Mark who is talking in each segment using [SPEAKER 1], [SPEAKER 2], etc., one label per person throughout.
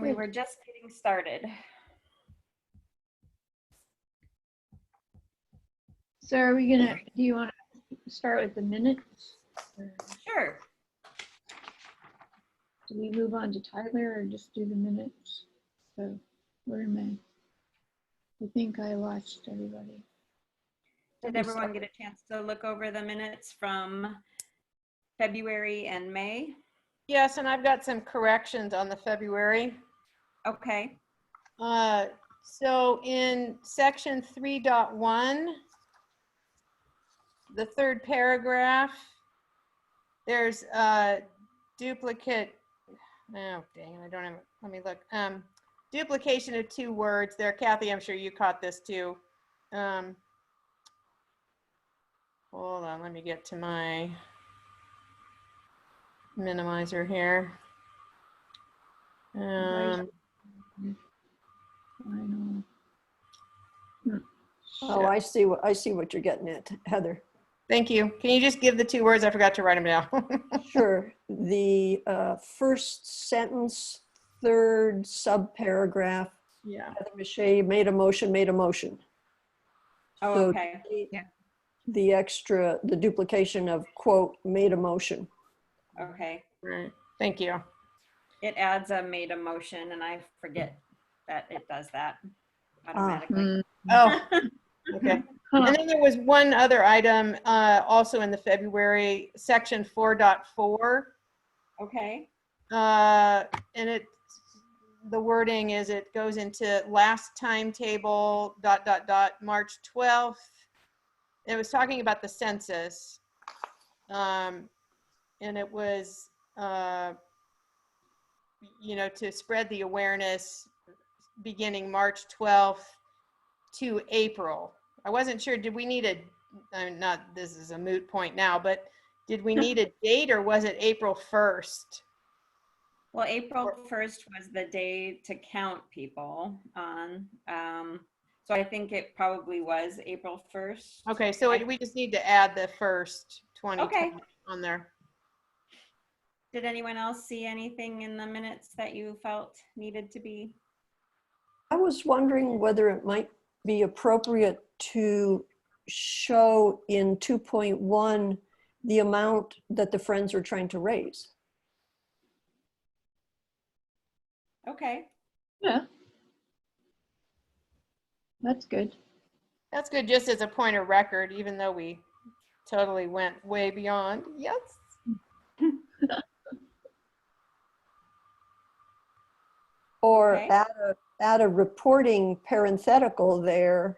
[SPEAKER 1] We were just getting started.
[SPEAKER 2] So are we gonna, do you want to start with the minutes? Or
[SPEAKER 1] Sure.
[SPEAKER 2] do we move on to Tyler or just do the minutes? So where am I? I think I lost everybody.
[SPEAKER 1] Did everyone get a chance to look over the minutes from February and May?
[SPEAKER 3] Yes, and I've got some corrections on the February.
[SPEAKER 1] Okay.
[SPEAKER 3] So in section 3.1, the third paragraph, there's a duplicate. Oh, dang, I don't have, let me look. Duplication of 2 words there. Kathy, I'm sure you caught this too. Hold on, let me get to my minimizer here.
[SPEAKER 4] Oh, I see what you're getting at, Heather.
[SPEAKER 3] Thank you. Can you just give the 2 words? I forgot to write them down.
[SPEAKER 4] Sure. The first sentence, third subparagraph,
[SPEAKER 3] Yeah.
[SPEAKER 4] Heather Miche made a motion.
[SPEAKER 1] Oh,
[SPEAKER 4] So
[SPEAKER 1] okay. Yeah.
[SPEAKER 4] the duplication of quote, made a motion.
[SPEAKER 1] Okay.
[SPEAKER 3] Right. Thank you.
[SPEAKER 1] It adds a made a motion and I forget that it does that automatically.
[SPEAKER 3] Oh, okay. And then there was one other item also in the February section 4.4.
[SPEAKER 1] Okay.
[SPEAKER 3] And the wording is it goes into last timetable ... March 12th. It was talking about the census. And it was, to spread the awareness beginning March 12th to April. I wasn't sure, did we need this is a moot point now, but did we need a date or was it April 1st?
[SPEAKER 1] Well, April 1st was the day to count people on. So I think it probably was April 1st.
[SPEAKER 3] Okay, so we just need to add the first 2020
[SPEAKER 1] Okay.
[SPEAKER 3] on there.
[SPEAKER 1] Did anyone else see anything in the minutes that you felt needed to be?
[SPEAKER 4] I was wondering whether it might be appropriate to show in 2.1 the amount that the Friends are trying to raise.
[SPEAKER 1] Okay.
[SPEAKER 2] Yeah. That's good.
[SPEAKER 3] That's good just as a point of record, even though we totally went way beyond. Yes.
[SPEAKER 4] Or
[SPEAKER 1] Okay.
[SPEAKER 4] add a reporting parenthetical there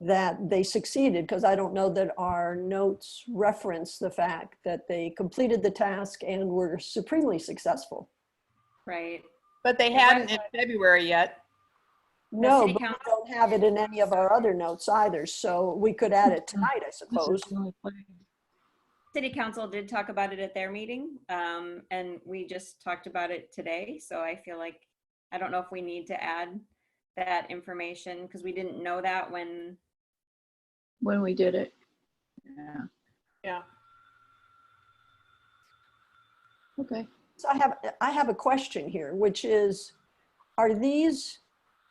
[SPEAKER 4] that they succeeded, because I don't know that our notes reference the fact that they completed the task and were supremely successful.
[SPEAKER 1] Right.
[SPEAKER 3] But they hadn't in February yet.
[SPEAKER 4] No,
[SPEAKER 1] city
[SPEAKER 4] but we
[SPEAKER 1] council-
[SPEAKER 4] don't have it in any of our other notes either, so we could add it tonight, I suppose.
[SPEAKER 1] City council did talk about it at their meeting, and we just talked about it today. So I feel like, I don't know if we need to add that information because we didn't know that when
[SPEAKER 2] We did it.
[SPEAKER 1] Yeah.
[SPEAKER 3] Yeah.
[SPEAKER 4] Okay. So I have a question here, which is, are these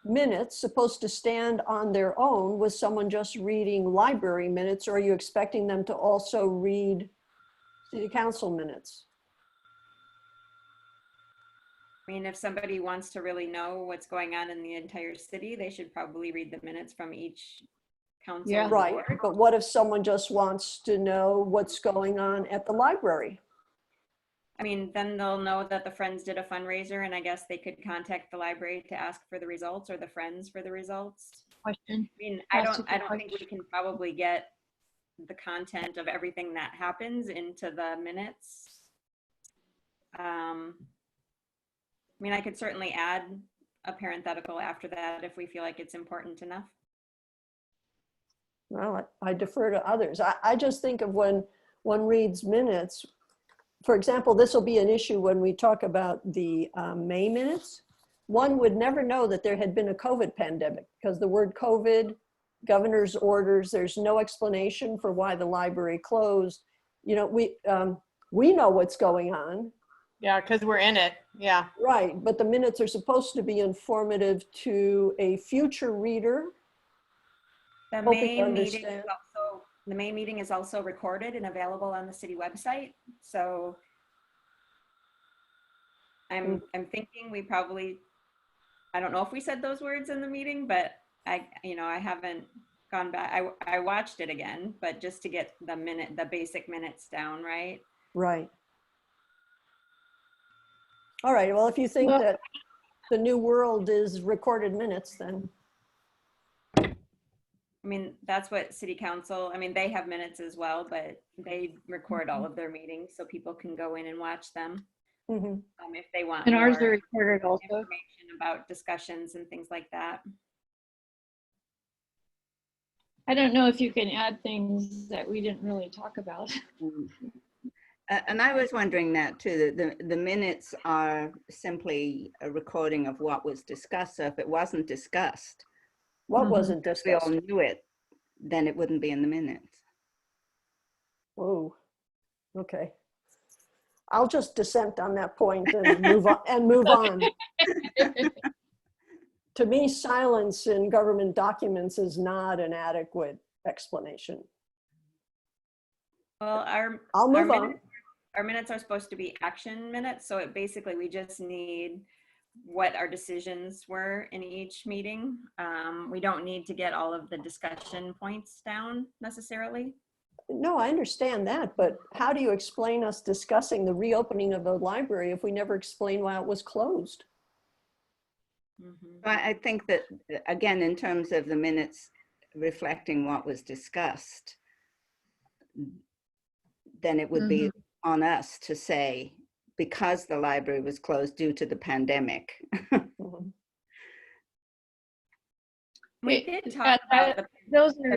[SPEAKER 4] minutes supposed to stand on their own with someone just reading library minutes, or are you expecting them to also read city council minutes?
[SPEAKER 1] I mean, if somebody wants to really know what's going on in the entire city, they should probably read the minutes from each council.
[SPEAKER 2] Yeah.
[SPEAKER 1] and
[SPEAKER 4] Right,
[SPEAKER 1] board.
[SPEAKER 4] but what if someone just wants to know what's going on at the library?
[SPEAKER 1] I mean, then they'll know that the Friends did a fundraiser, and I guess they could contact the library to ask for the results, or the Friends for the results.
[SPEAKER 2] Question.
[SPEAKER 1] I mean,
[SPEAKER 2] That's a
[SPEAKER 1] I
[SPEAKER 2] good
[SPEAKER 1] don't think we can probably get the content of everything that happens into the minutes. I mean, I could certainly add a parenthetical after that if we feel like it's important enough.
[SPEAKER 4] Well, I defer to others. I just think of when one reads minutes, for example, this will be an issue when we talk about the May minutes. One would never know that there had been a COVID pandemic because the word COVID, governor's orders, there's no explanation for why the library closed. You know, we know what's going on,
[SPEAKER 3] Yeah, because we're in it. Yeah.
[SPEAKER 4] Right, but the minutes are supposed to be informative to a future reader.
[SPEAKER 1] The
[SPEAKER 4] Hoping to
[SPEAKER 1] main meeting is
[SPEAKER 4] understand.
[SPEAKER 1] also, the main meeting is also recorded and available on the city website. So I'm thinking we probably, I don't know if we said those words in the meeting, but I haven't gone back. I watched it again, but just to get the basic minutes down, right?
[SPEAKER 4] Right. All right, well, if you think
[SPEAKER 2] Well-
[SPEAKER 4] that the new world is recorded minutes, then,
[SPEAKER 1] I mean, that's what city council, I mean, they have minutes as well, but they record all of their meetings so people can go in and watch them
[SPEAKER 4] mhm.
[SPEAKER 1] if they want
[SPEAKER 2] And ours are
[SPEAKER 1] more
[SPEAKER 2] recorded also.
[SPEAKER 1] information about discussions and things like that.
[SPEAKER 2] I don't know if you can add things that we didn't really talk about.
[SPEAKER 5] And I was wondering that too, that the minutes are simply a recording of what was discussed. So if it wasn't discussed,
[SPEAKER 4] What
[SPEAKER 2] Mhm.
[SPEAKER 4] wasn't
[SPEAKER 5] if we all
[SPEAKER 4] discussed?
[SPEAKER 5] knew it, then it wouldn't be in the minutes.
[SPEAKER 4] Whoa, okay. I'll just dissent on that point and move on. To me, silence in government documents is not an adequate explanation.
[SPEAKER 1] Well,
[SPEAKER 4] I'll move on.
[SPEAKER 1] Our minutes are supposed to be action minutes, so it basically, we just need what our decisions were in each meeting. We don't need to get all of the discussion points down necessarily.
[SPEAKER 4] No, I understand that, but how do you explain us discussing the reopening of the library if we never explain why it was closed?
[SPEAKER 1] Mhm.
[SPEAKER 5] So I think that, again, in terms of the minutes reflecting what was discussed, then it would be on us to say, because the library was closed due to the pandemic.
[SPEAKER 4] Mhm.
[SPEAKER 1] We did talk about the,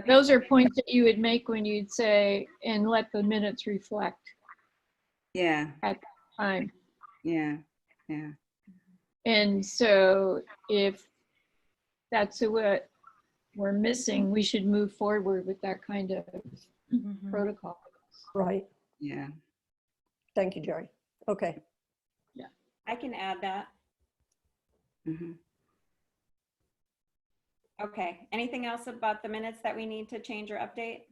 [SPEAKER 2] Those are points that you would make when you'd say, and let the minutes reflect
[SPEAKER 5] Yeah,
[SPEAKER 2] time.
[SPEAKER 5] yeah, yeah.
[SPEAKER 2] And so if that's what we're missing, we should move forward with that kind of
[SPEAKER 1] Mhm.
[SPEAKER 2] protocol.
[SPEAKER 4] Right,
[SPEAKER 5] Yeah.
[SPEAKER 4] thank you, Jerry. Okay,
[SPEAKER 1] I can add that.
[SPEAKER 5] Mhm.
[SPEAKER 1] Okay, anything else about the minutes that we need to change or update?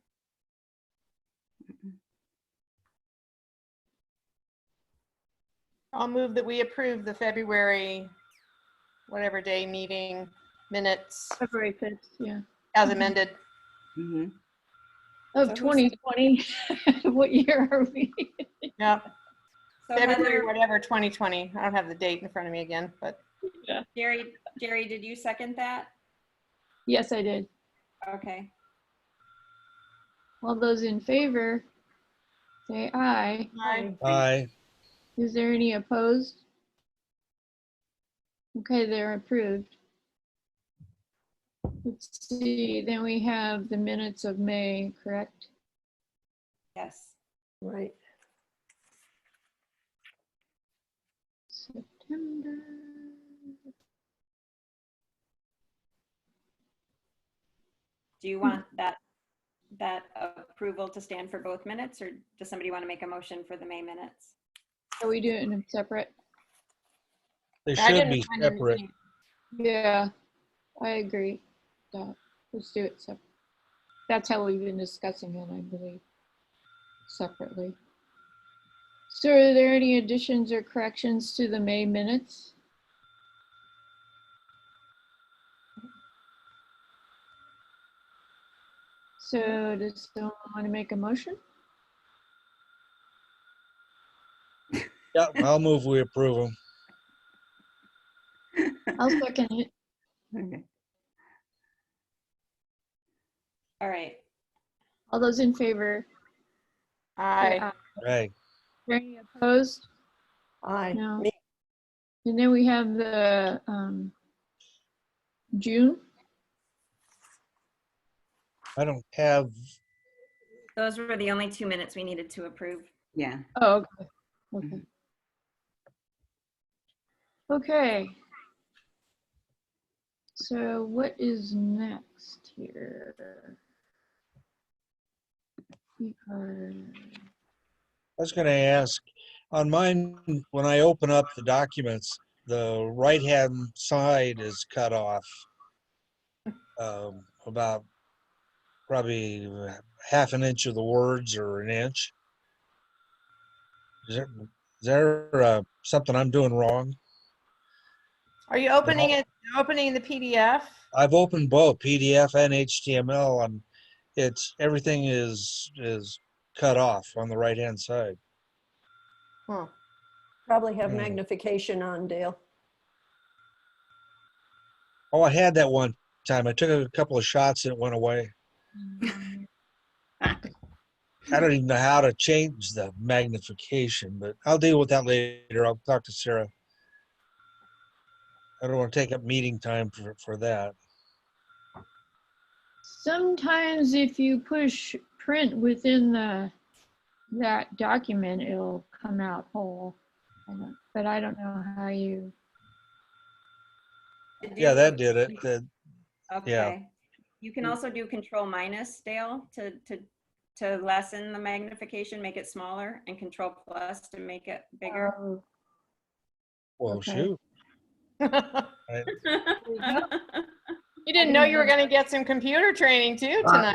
[SPEAKER 3] I'll move that we approve the February, whatever day meeting minutes
[SPEAKER 2] February 5th, yeah.
[SPEAKER 3] as amended.
[SPEAKER 5] Mhm.
[SPEAKER 2] Of
[SPEAKER 1] So who
[SPEAKER 2] 2020. What year are we?
[SPEAKER 3] Yeah,
[SPEAKER 1] So
[SPEAKER 3] February,
[SPEAKER 1] Heather,
[SPEAKER 3] whatever, 2020. I don't have the date in front of me again, but
[SPEAKER 1] Jerry, did you second that?
[SPEAKER 2] Yes, I did.
[SPEAKER 1] Okay,
[SPEAKER 2] All those in favor, say aye.
[SPEAKER 3] aye.
[SPEAKER 6] Aye.
[SPEAKER 2] Is there any opposed? Okay, they're approved. Let's see, then we have the minutes of May, correct?
[SPEAKER 1] yes.
[SPEAKER 4] right.
[SPEAKER 2] September.
[SPEAKER 1] Do you want that approval to stand for both minutes, or does somebody want to make a motion for the May minutes?
[SPEAKER 2] Are we doing them separate?
[SPEAKER 6] They
[SPEAKER 3] I
[SPEAKER 6] should
[SPEAKER 3] didn't
[SPEAKER 6] be
[SPEAKER 3] find
[SPEAKER 6] separate.
[SPEAKER 3] anything.
[SPEAKER 2] Yeah, I agree. Let's do it separate. That's how we've been discussing it, I believe, separately. So are there any additions or corrections to the May minutes? So does someone want to make a motion?
[SPEAKER 6] Yeah, I'll move we approve them.
[SPEAKER 2] I'll second it.
[SPEAKER 5] Okay.
[SPEAKER 1] All right,
[SPEAKER 2] All those in favor? say
[SPEAKER 3] Aye.
[SPEAKER 6] Right.
[SPEAKER 2] Are there any opposed?
[SPEAKER 4] Aye,
[SPEAKER 2] No.
[SPEAKER 4] me,
[SPEAKER 2] And then we have the June.
[SPEAKER 6] I don't have,
[SPEAKER 1] those were the only 2 minutes we needed to approve.
[SPEAKER 5] Yeah.
[SPEAKER 2] Oh, okay. Okay. Okay. So what is next here? We are,
[SPEAKER 6] I was gonna ask, On mine, when I open up the documents, the right-hand side is cut off. About probably half an inch of the words or an inch. Is there something I'm doing wrong?
[SPEAKER 3] Are you opening it, opening the PDF?
[SPEAKER 6] I've opened both PDF and HTML, and everything is cut off on the right-hand side.
[SPEAKER 3] Huh.
[SPEAKER 4] Probably have
[SPEAKER 6] Hmm.
[SPEAKER 4] magnification on, Dale.
[SPEAKER 6] Oh, I had that one time. I took a couple of shots and it went away. I don't even know how to change the magnification, but I'll deal with that later. I'll talk to Sarah. I don't want to take up meeting time for that.
[SPEAKER 2] Sometimes if you push print within that document, it'll come out whole. But I don't know how you.
[SPEAKER 6] Yeah, that did it.
[SPEAKER 1] Okay. You can also do Control minus, Dale, to lessen the magnification, make it smaller, and Control plus to make it bigger.
[SPEAKER 2] Oh,
[SPEAKER 6] Well,
[SPEAKER 2] okay.
[SPEAKER 6] shoot.
[SPEAKER 3] You didn't know you were going to get some computer training too tonight.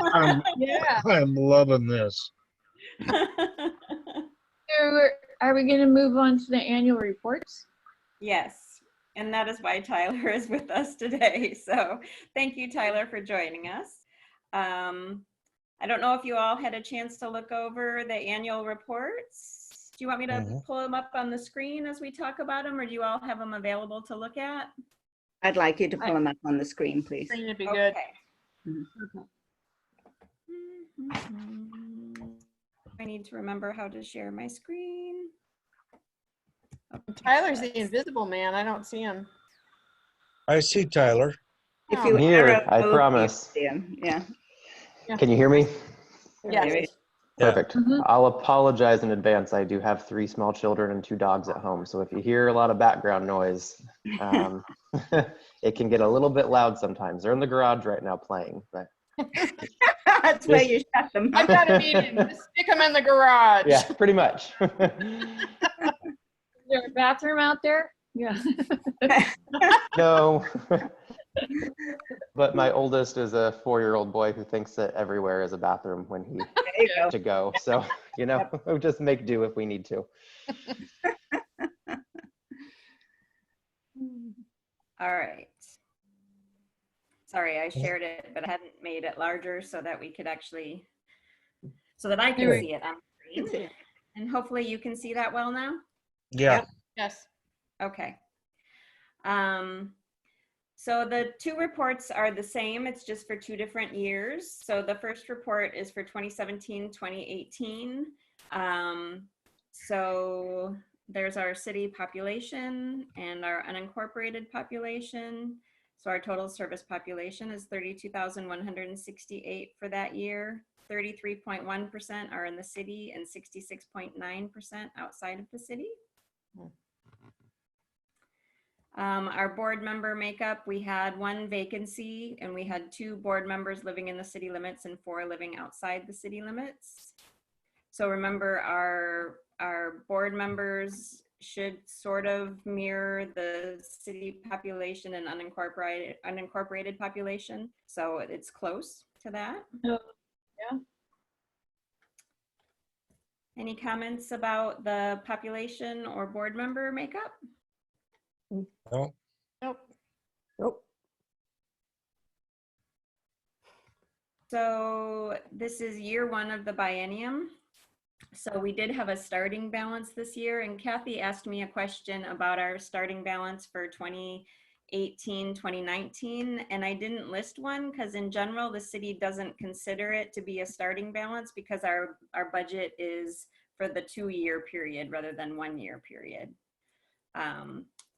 [SPEAKER 3] Yeah.
[SPEAKER 6] I'm loving this.
[SPEAKER 2] Are we going to move on to the annual reports?
[SPEAKER 1] Yes, and that is why Tyler is with us today. So thank you, Tyler, for joining us. I don't know if you all had a chance to look over the annual reports. Do you want me to pull them up on the screen as we talk about them, or do you all have them available to look at?
[SPEAKER 5] I'd like you to pull them up on the screen, please.
[SPEAKER 3] It'd be good.
[SPEAKER 1] Okay. I need to remember how to share my screen.
[SPEAKER 3] Tyler's the invisible man. I don't see him.
[SPEAKER 6] I see Tyler.
[SPEAKER 5] If
[SPEAKER 3] Oh.
[SPEAKER 5] you
[SPEAKER 7] I'm here,
[SPEAKER 5] arrow
[SPEAKER 7] I
[SPEAKER 5] move,
[SPEAKER 7] promise.
[SPEAKER 5] you see him. Yeah.
[SPEAKER 7] Can you hear me?
[SPEAKER 3] Yes.
[SPEAKER 5] There he is.
[SPEAKER 6] Yeah.
[SPEAKER 7] Perfect.
[SPEAKER 2] Mhm.
[SPEAKER 7] I'll apologize in advance. I do have 3 small children and 2 dogs at home. So if you hear a lot of background noise, it can get a little bit loud sometimes. They're in the garage right now playing. But
[SPEAKER 5] That's where you shut them.
[SPEAKER 3] I've got to meet him. Just stick him in the garage.
[SPEAKER 7] yeah, pretty much.
[SPEAKER 2] Is there a bathroom out there? Yeah.
[SPEAKER 7] No. But my oldest is a 4-year-old boy who thinks that everywhere is a bathroom when he
[SPEAKER 5] There you go.
[SPEAKER 7] to go. So, we'll just make do if we need to.
[SPEAKER 1] All right. Sorry, I shared it, but I hadn't made it larger so that we could actually, so that I can
[SPEAKER 2] There.
[SPEAKER 1] see it on the screen. And hopefully you can see that well now.
[SPEAKER 6] Yeah.
[SPEAKER 3] Yes.
[SPEAKER 1] Okay. So the 2 reports are the same. It's just for 2 different years. So the first report is for 2017, 2018. So there's our city population and our unincorporated population. So our total service population is 32,168 for that year. 33.1% are in the city and 66.9% outside of the city. Our board member makeup, we had 1 vacancy and we had 2 board members living in the city limits and 4 living outside the city limits. So remember, our board members should sort of mirror the city population and unincorporated population. So it's close to that.
[SPEAKER 2] Yeah.
[SPEAKER 1] Any comments about the population or board member makeup?
[SPEAKER 6] No.
[SPEAKER 3] Nope.
[SPEAKER 4] Nope.
[SPEAKER 1] So this is year 1 of the biennium. So we did have a starting balance this year, and Kathy asked me a question about our starting balance for 2018, 2019, and I didn't list one because in general, the city doesn't consider it to be a starting balance because our budget is for the 2-year period rather than 1-year period.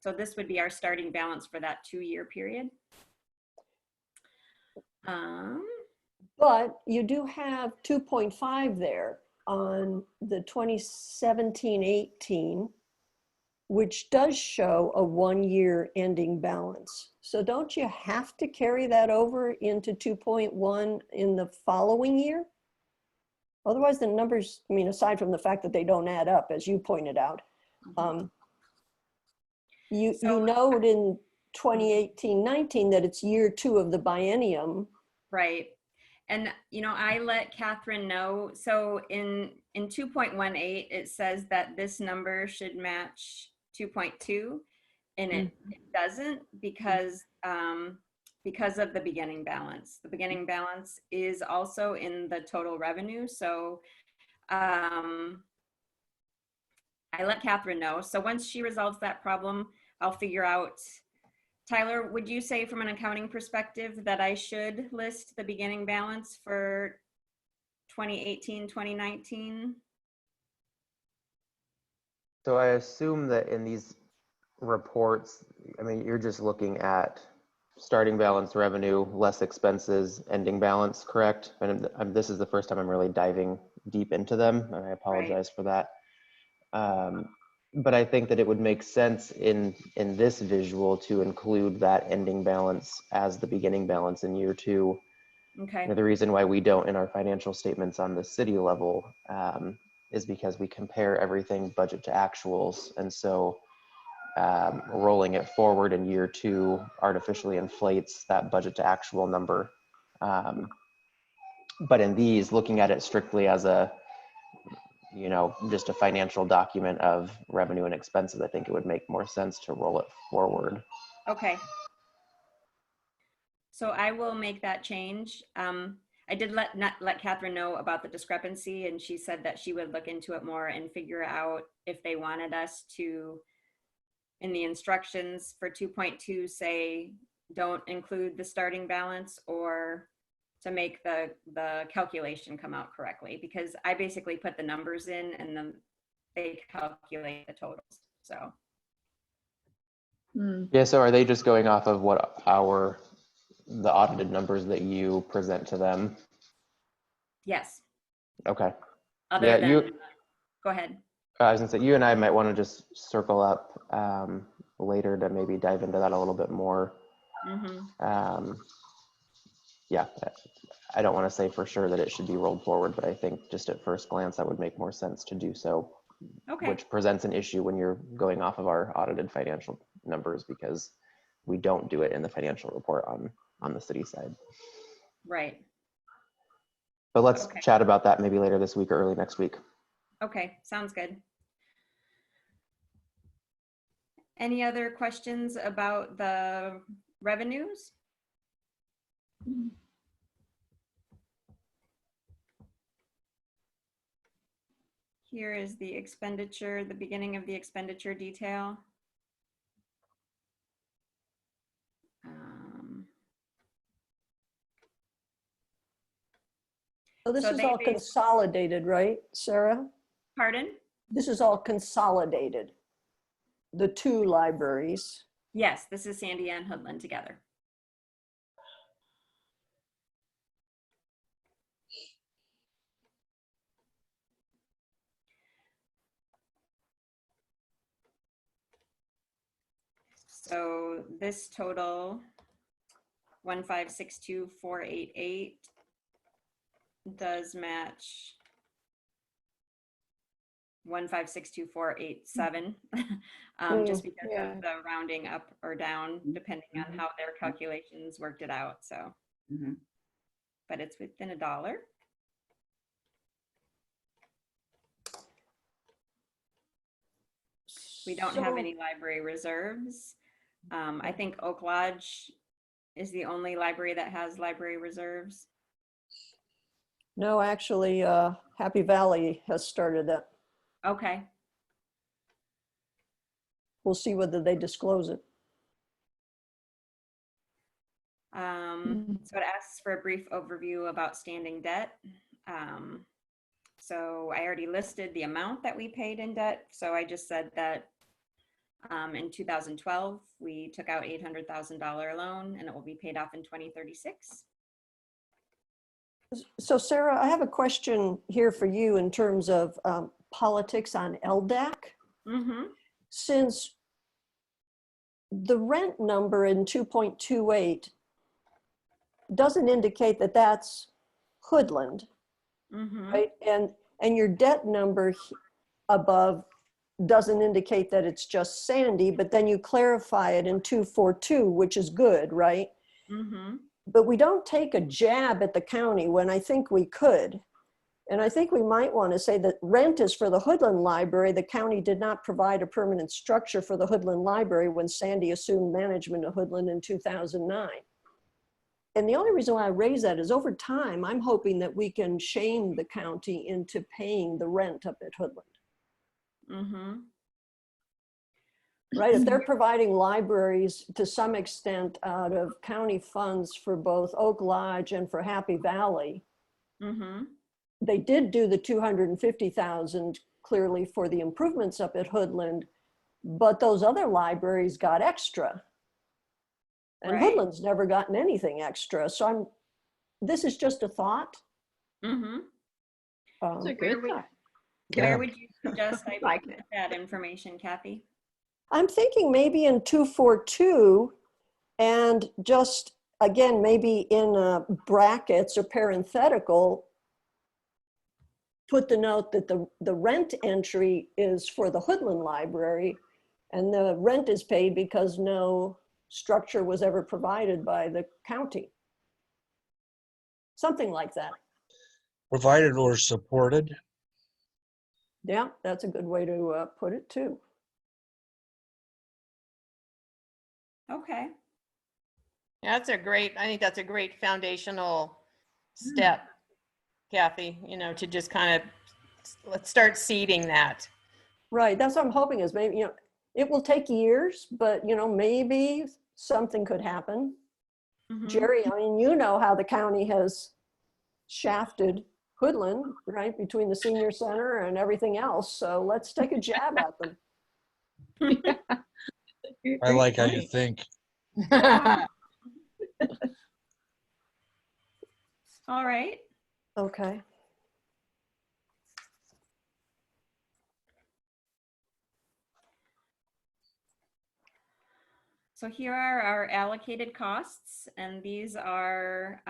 [SPEAKER 1] So this would be our starting balance for that 2-year period.
[SPEAKER 4] But you do have 2.5 there on the 2017-18, which does show a 1-year ending balance. So don't you have to carry that over into 2.1 in the following year? Otherwise the numbers, I mean, aside from the fact that they don't add up, as you pointed out, You
[SPEAKER 1] So-
[SPEAKER 4] note in 2018-19 that it's year 2 of the biennium.
[SPEAKER 1] Right. And, I let Catherine know. So in 2.18, it says that this number should match 2.2, and it doesn't because of the beginning balance. The beginning balance is also in the total revenue. So I let Catherine know. So once she resolves that problem, I'll figure out. Tyler, would you say from an accounting perspective that I should list the beginning balance for 2018, 2019?
[SPEAKER 7] So I assume that in these reports, I mean, you're just looking at starting balance, revenue, less expenses, ending balance, correct? And this is the first time I'm really diving deep into them, and I apologize for that. But I think that it would make sense in this visual to include that ending balance as the beginning balance in year 2.
[SPEAKER 1] Okay.
[SPEAKER 7] The reason why we don't in our financial statements on the city level is because we compare everything budget to actuals. And so rolling it forward in year 2 artificially inflates that budget to actual number. But in these, looking at it strictly as just a financial document of revenue and expenses, I think it would make more sense to roll it forward.
[SPEAKER 1] Okay. So I will make that change. I did let Catherine know about the discrepancy, and she said that she would look into it more and figure out if they wanted us to, in the instructions for 2.2, say don't include the starting balance, or to make the calculation come out correctly, because I basically put the numbers in and then they calculate the totals. So
[SPEAKER 7] Yeah, so are they just going off of what the audited numbers that you present to them?
[SPEAKER 1] yes.
[SPEAKER 7] Okay.
[SPEAKER 1] Other
[SPEAKER 7] Yeah,
[SPEAKER 1] than, go ahead.
[SPEAKER 7] I was gonna say, you and I might want to just circle up later to maybe dive into that a little bit more. Yeah, I don't want to say for sure that it should be rolled forward, but I think just at first glance, that would make more sense to do so.
[SPEAKER 1] Okay.
[SPEAKER 7] Which presents an issue when you're going off of our audited financial numbers, because we don't do it in the financial report on the city side.
[SPEAKER 1] Right.
[SPEAKER 7] But let's
[SPEAKER 1] Okay.
[SPEAKER 7] chat about that maybe later this week or early next week.
[SPEAKER 1] Okay, sounds good. Any other questions about the revenues? Here is the expenditure, the beginning of the expenditure detail.
[SPEAKER 4] So this
[SPEAKER 1] So
[SPEAKER 4] is
[SPEAKER 1] they
[SPEAKER 4] all
[SPEAKER 1] base-
[SPEAKER 4] consolidated, right, Sarah?
[SPEAKER 1] Pardon?
[SPEAKER 4] This is all consolidated, the 2 libraries.
[SPEAKER 1] Yes, this is Sandia and Hoodland together. So this total, 1562488, does match 1562487, just because
[SPEAKER 2] yeah.
[SPEAKER 1] of the rounding up or down, depending on how their calculations worked it out. So, but it's within $1. We don't have any library reserves. I think Oak Lodge is the only library that has library reserves.
[SPEAKER 4] No, actually, Happy Valley has started that.
[SPEAKER 1] Okay.
[SPEAKER 4] We'll see whether they disclose it.
[SPEAKER 1] So it asks for a brief overview about standing debt. So I already listed the amount that we paid in debt. So I just said that in 2012, we took out $800,000 loan, and it will be paid off in 2036.
[SPEAKER 4] So Sarah, I have a question here for you in terms of politics on LDAC. Since the rent number in 2.28 doesn't indicate that that's Hoodland, right? And your debt number above doesn't indicate that it's just Sandy, but then you clarify it in 242, which is good, right?
[SPEAKER 1] Mm-hmm.
[SPEAKER 4] But we don't take a jab at the county when I think we could. And I think we might want to say that rent is for the Hoodland Library. The county did not provide a permanent structure for the Hoodland Library when Sandy assumed management of Hoodland in 2009. And the only reason why I raise that is over time, I'm hoping that we can shame the county into paying the rent up at Hoodland.
[SPEAKER 1] Mm-hmm.
[SPEAKER 4] Right, if they're providing libraries to some extent out of county funds for both Oak Lodge and for Happy Valley,
[SPEAKER 1] Mm-hmm.
[SPEAKER 4] they did do the 250,000 clearly for the improvements up at Hoodland, but those other libraries got extra. And
[SPEAKER 1] Right.
[SPEAKER 4] Hoodland's never gotten anything extra. So this is just a thought.
[SPEAKER 1] Mm-hmm.
[SPEAKER 2] It's a
[SPEAKER 4] Um,
[SPEAKER 2] good thought.
[SPEAKER 1] Where
[SPEAKER 6] Yeah.
[SPEAKER 1] would you suggest I
[SPEAKER 5] Like
[SPEAKER 1] put
[SPEAKER 5] it.
[SPEAKER 1] that information, Kathy?
[SPEAKER 4] I'm thinking maybe in 242 and just, again, maybe in brackets or parenthetical, put the note that the rent entry is for the Hoodland Library and the rent is paid because no structure was ever provided by the county. Something like that.
[SPEAKER 6] Provided or supported.
[SPEAKER 4] Yeah, that's a good way to put it too.
[SPEAKER 1] Okay.
[SPEAKER 3] Yeah, I think that's a great foundational step, Kathy, to just kind of, let's start seeding that.
[SPEAKER 4] Right, that's what I'm hoping is maybe, it will take years, but maybe something could happen.
[SPEAKER 1] Mhm.
[SPEAKER 4] Jerry, I mean, you know how the county has shafted Hoodland, right, between the senior center and everything else. So let's take a jab at them.
[SPEAKER 6] I like how you think.
[SPEAKER 1] All right.
[SPEAKER 4] Okay.
[SPEAKER 1] So here are our allocated costs, and these are,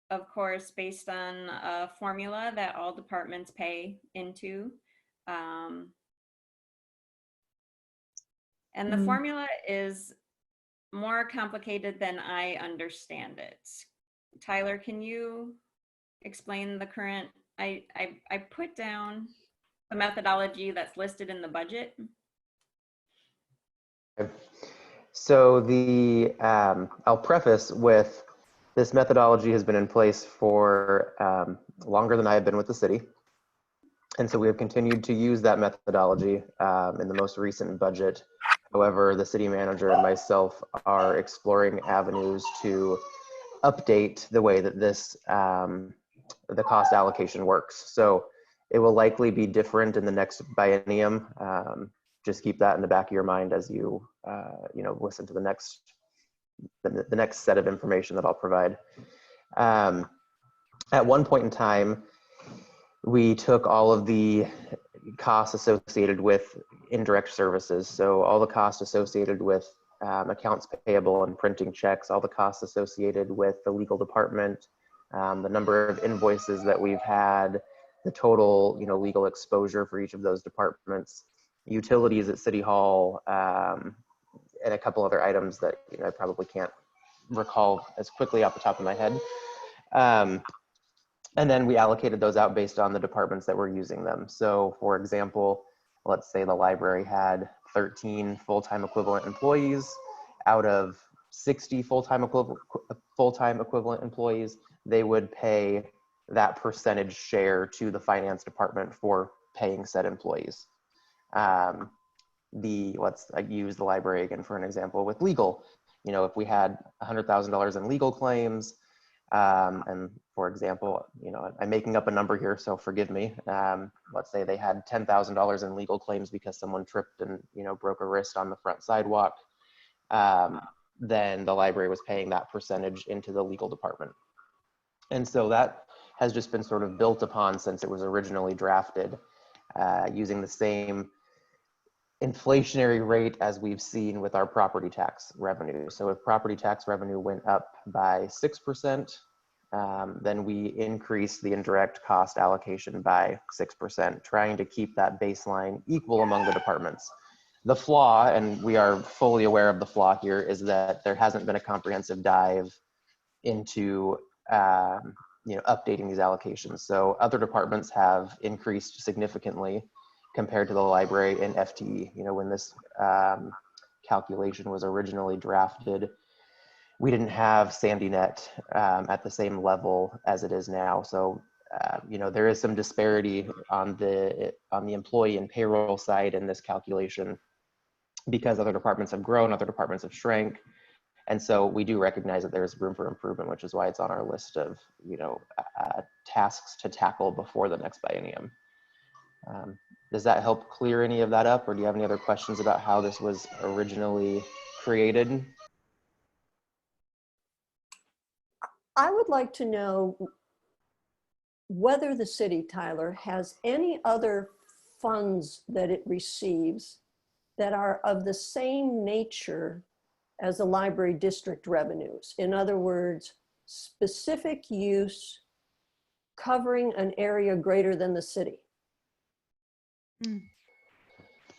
[SPEAKER 1] of course, based on a formula that all departments pay into. And the
[SPEAKER 2] Mm.
[SPEAKER 1] formula is more complicated than I understand it. Tyler, can you explain the current, I put down the methodology that's listed in the budget.
[SPEAKER 7] So I'll preface with this methodology has been in place for longer than I have been with the city. And so we have continued to use that methodology in the most recent budget. However, the city manager and myself are exploring avenues to update the way that the cost allocation works. So it will likely be different in the next biennium. Just keep that in the back of your mind as you listen to the next set of information that I'll provide. At one point in time, we took all of the costs associated with indirect services. So all the costs associated with accounts payable and printing checks, all the costs associated with the legal department, the number of invoices that we've had, the total legal exposure for each of those departments, utilities at City Hall, and a couple other items that I probably can't recall as quickly off the top of my head. And then we allocated those out based on the departments that were using them. So for example, let's say the library had 13 full-time equivalent employees. Out of 60 full-time equivalent employees, they would pay that percentage share to the finance department for paying said employees. Let's use the library again for an example with legal. If we had $100,000 in legal claims, and for example, I'm making up a number here, so forgive me. Let's say they had $10,000 in legal claims because someone tripped and broke a wrist on the front sidewalk. Then the library was paying that percentage into the legal department. And so that has just been sort of built upon since it was originally drafted, using the same inflationary rate as we've seen with our property tax revenue. So if property tax revenue went up by 6%, then we increased the indirect cost allocation by 6%, trying to keep that baseline equal among the departments. The flaw, and we are fully aware of the flaw here, is that there hasn't been a comprehensive dive into updating these allocations. So other departments have increased significantly compared to the library in FTE. When this calculation was originally drafted, we didn't have SandyNet at the same level as it is now. So, there is some disparity on the employee and payroll side in this calculation because other departments have grown, other departments have shrank. And so we do recognize that there's room for improvement, which is why it's on our list of, tasks to tackle before the next biennium. Does that help clear any of that up, or do you have any other questions about how this was originally created?
[SPEAKER 4] I would like to know whether the city, Tyler, has any other funds that it receives that are of the same nature as the library district revenues. In other words, specific use covering an area greater than the city.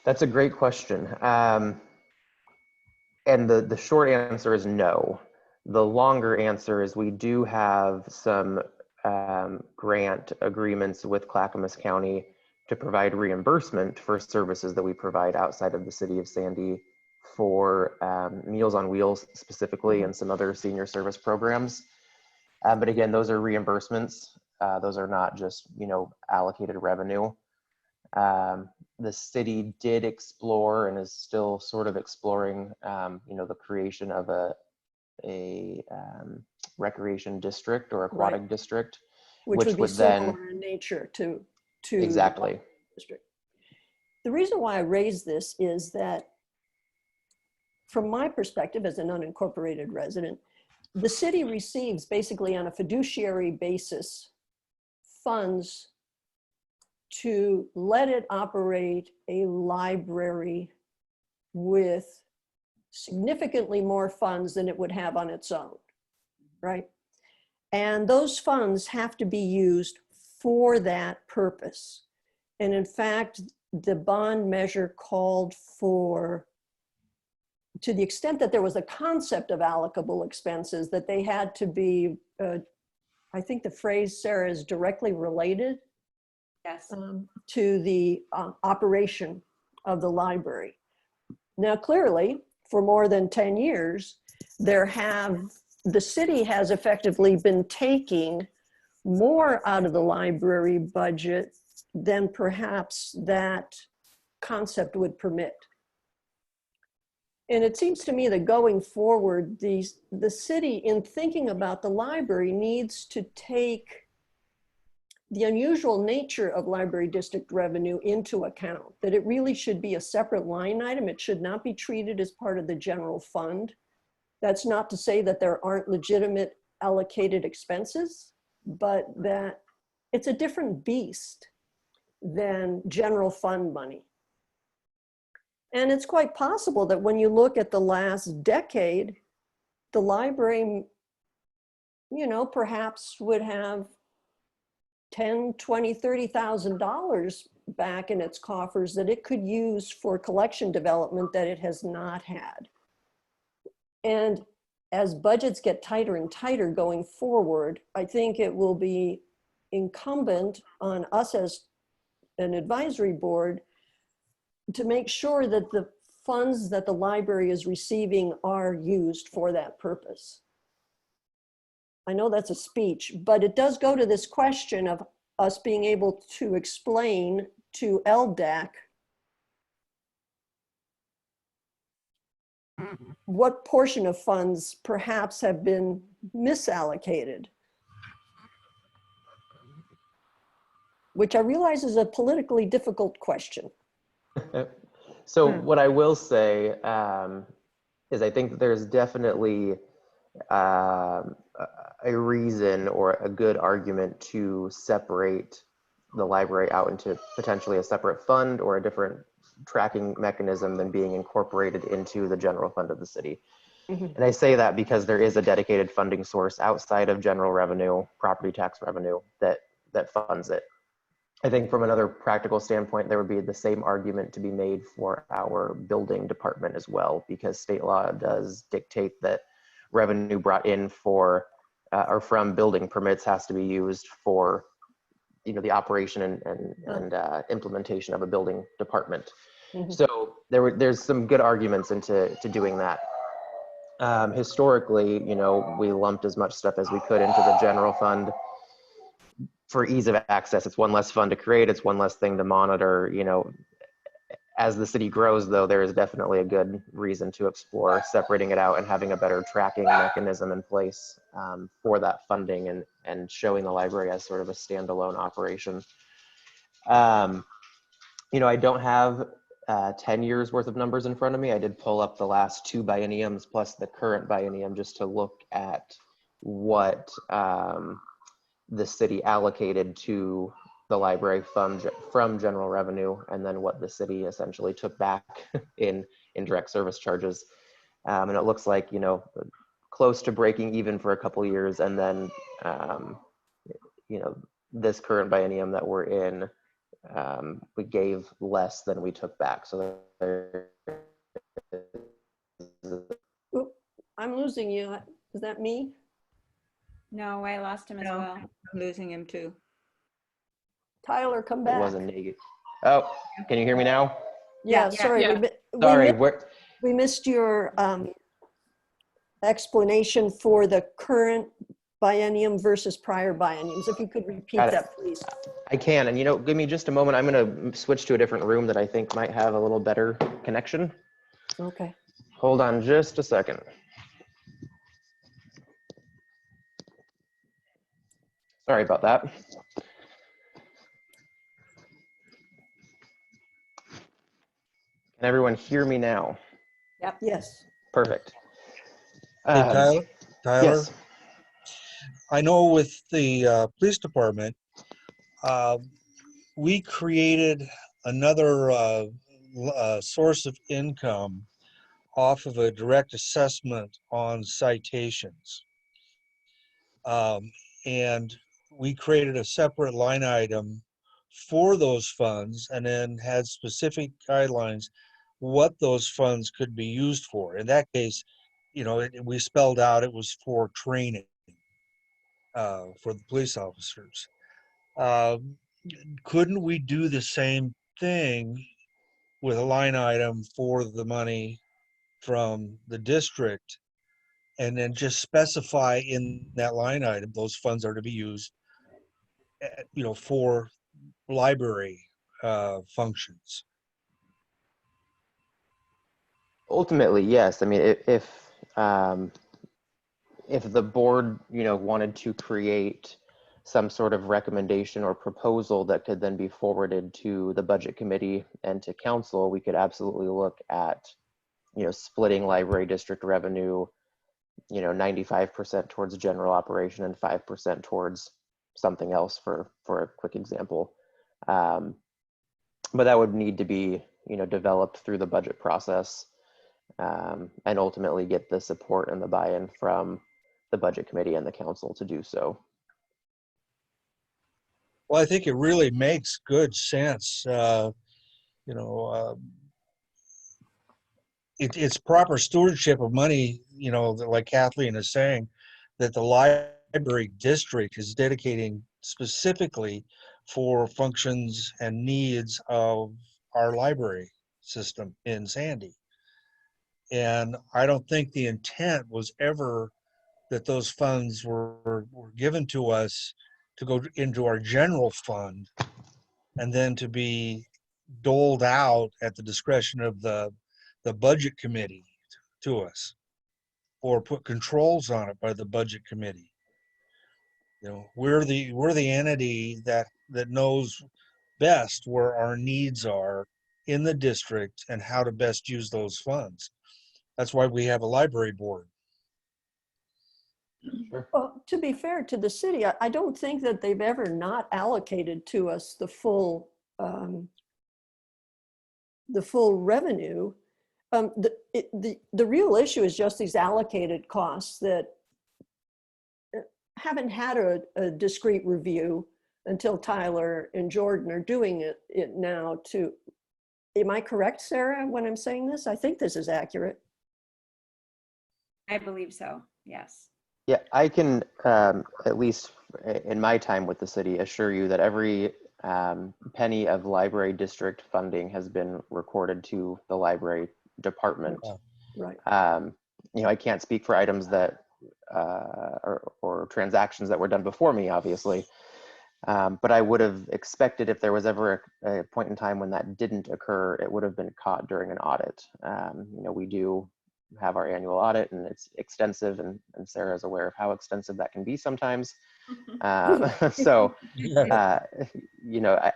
[SPEAKER 7] That's a great question. And the short answer is no. The longer answer is we do have some grant agreements with Clackamas County to provide reimbursement for services that we provide outside of the city of Sandy for Meals on Wheels specifically and some other senior service programs. But again, those are reimbursements. Those are not just, allocated revenue. The city did explore and is still sort of exploring, the creation of a recreation district or aquatic district,
[SPEAKER 4] which would be similar in nature to
[SPEAKER 7] exactly
[SPEAKER 4] the district. The reason why I raise this is that from my perspective as an unincorporated resident, the city receives basically on a fiduciary basis funds to let it operate a library with significantly more funds than it would have on its own, right? And those funds have to be used for that purpose. And in fact, the bond measure called for, to the extent that there was a concept of allocable expenses, that they had to be, I think the phrase, Sarah, is directly related
[SPEAKER 1] Yes.
[SPEAKER 4] to the operation of the library. Now, clearly, for more than 10 years, the city has effectively been taking more out of the library budget than perhaps that concept would permit. And it seems to me that going forward, the city, in thinking about the library, needs to take the unusual nature of library district revenue into account, that it really should be a separate line item. It should not be treated as part of the general fund. That's not to say that there aren't legitimate allocated expenses, but that it's a different beast than general fund money. And it's quite possible that when you look at the last decade, the library, perhaps would have $10,000, $20,000, $30,000 back in its coffers that it could use for collection development that it has not had. And as budgets get tighter and tighter going forward, I think it will be incumbent on us as an advisory board to make sure that the funds that the library is receiving are used for that purpose. I know that's a speech, but it does go to this question of us being able to explain to LDAC what portion of funds perhaps have been misallocated, which I realize is a politically difficult question.
[SPEAKER 7] So what I will say is I think there's definitely a reason or a good argument to separate the library out into potentially a separate fund or a different tracking mechanism than being incorporated into the general fund of the city.
[SPEAKER 4] Mhm.
[SPEAKER 7] And I say that because there is a dedicated funding source outside of general revenue, property tax revenue, that funds it. I think from another practical standpoint, there would be the same argument to be made for our building department as well, because state law does dictate that revenue brought in for or from building permits has to be used for, you know, the operation and implementation of a building department.
[SPEAKER 4] Mhm.
[SPEAKER 7] So there's some good arguments into doing that. Historically, you know, we lumped as much stuff as we could into the general fund for ease of access. It's one less fund to create. It's one less thing to monitor. You know, as the city grows, though, there is definitely a good reason to explore separating it out and having a better tracking mechanism in place for that funding and showing the library as sort of a standalone operation. You know, I don't have 10 years worth of numbers in front of me. I did pull up the last 2 bienniums plus the current biennium just to look at what the city allocated to the library fund from general revenue, and then what the city essentially took back in direct service charges. And it looks like, you know, close to breaking even for a couple years, and then you know, this current biennium that we're in, we gave less than we took back. So there,
[SPEAKER 4] Oop, I'm losing you. Is that me?
[SPEAKER 1] No, I lost him as
[SPEAKER 5] No,
[SPEAKER 1] well.
[SPEAKER 5] I'm losing him too.
[SPEAKER 4] Tyler, come
[SPEAKER 7] it
[SPEAKER 4] back.
[SPEAKER 7] was a negative. Oh, can you hear me now?
[SPEAKER 4] Yeah,
[SPEAKER 1] Yeah.
[SPEAKER 4] sorry.
[SPEAKER 2] Yeah.
[SPEAKER 7] Sorry,
[SPEAKER 4] We missed your explanation for the current biennium versus prior bienniums. If you could repeat
[SPEAKER 7] Got it.
[SPEAKER 4] that, please.
[SPEAKER 7] I can, and you know, give me just a moment. I'm going to switch to a different room that I think might have a little better connection.
[SPEAKER 4] Okay.
[SPEAKER 7] Hold on just a second. Sorry about that. Can everyone hear me now?
[SPEAKER 1] Yep.
[SPEAKER 4] Yes.
[SPEAKER 7] Perfect.
[SPEAKER 6] Hey, Tyler,
[SPEAKER 7] Yes.
[SPEAKER 6] I know with the police department, we created another source of income off of a direct assessment on citations. And we created a separate line item for those funds and then had specific guidelines what those funds could be used for. In that case, you know, we spelled out it was for training for the police officers. Couldn't we do the same thing with a line item for the money from the district, and then just specify in that line item those funds are to be used, you know, for library functions?
[SPEAKER 7] Ultimately, yes. I mean, if the board, you know, wanted to create some sort of recommendation or proposal that could then be forwarded to the budget committee and to council, we could absolutely look at, you know, splitting library district revenue, you know, 95% towards general operation and 5% towards something else for a quick example. But that would need to be, you know, developed through the budget process, and ultimately get the support and the buy-in from the budget committee and the council to do so.
[SPEAKER 6] Well, I think it really makes good sense. You know, it's proper stewardship of money, you know, like Kathleen is saying, that the library district is dedicating specifically for functions and needs of our library system in Sandy. And I don't think the intent was ever that those funds were given to us to go into our general fund and then to be doled out at the discretion of the budget committee to us, or put controls on it by the budget committee. You know, we're the entity that knows best where our needs are in the district and how to best use those funds. That's why we have a library board.
[SPEAKER 4] Well, to be fair to the city, I don't think that they've ever not allocated to us the full revenue. The real issue is just these allocated costs that haven't had a discrete review until Tyler and Jordan are doing it now too. Am I correct, Sarah, when I'm saying this? I think this is accurate.
[SPEAKER 1] I believe so, yes.
[SPEAKER 7] Yeah, I can, at least in my time with the city, assure you that every penny of library district funding has been recorded to the library department.
[SPEAKER 6] Yeah.
[SPEAKER 4] Right.
[SPEAKER 7] I can't speak for items that or transactions that were done before me, obviously. But I would have expected if there was ever a point in time when that didn't occur, it would have been caught during an audit. We do have our annual audit, and it's extensive, and Sarah is aware of how extensive that can be sometimes. So,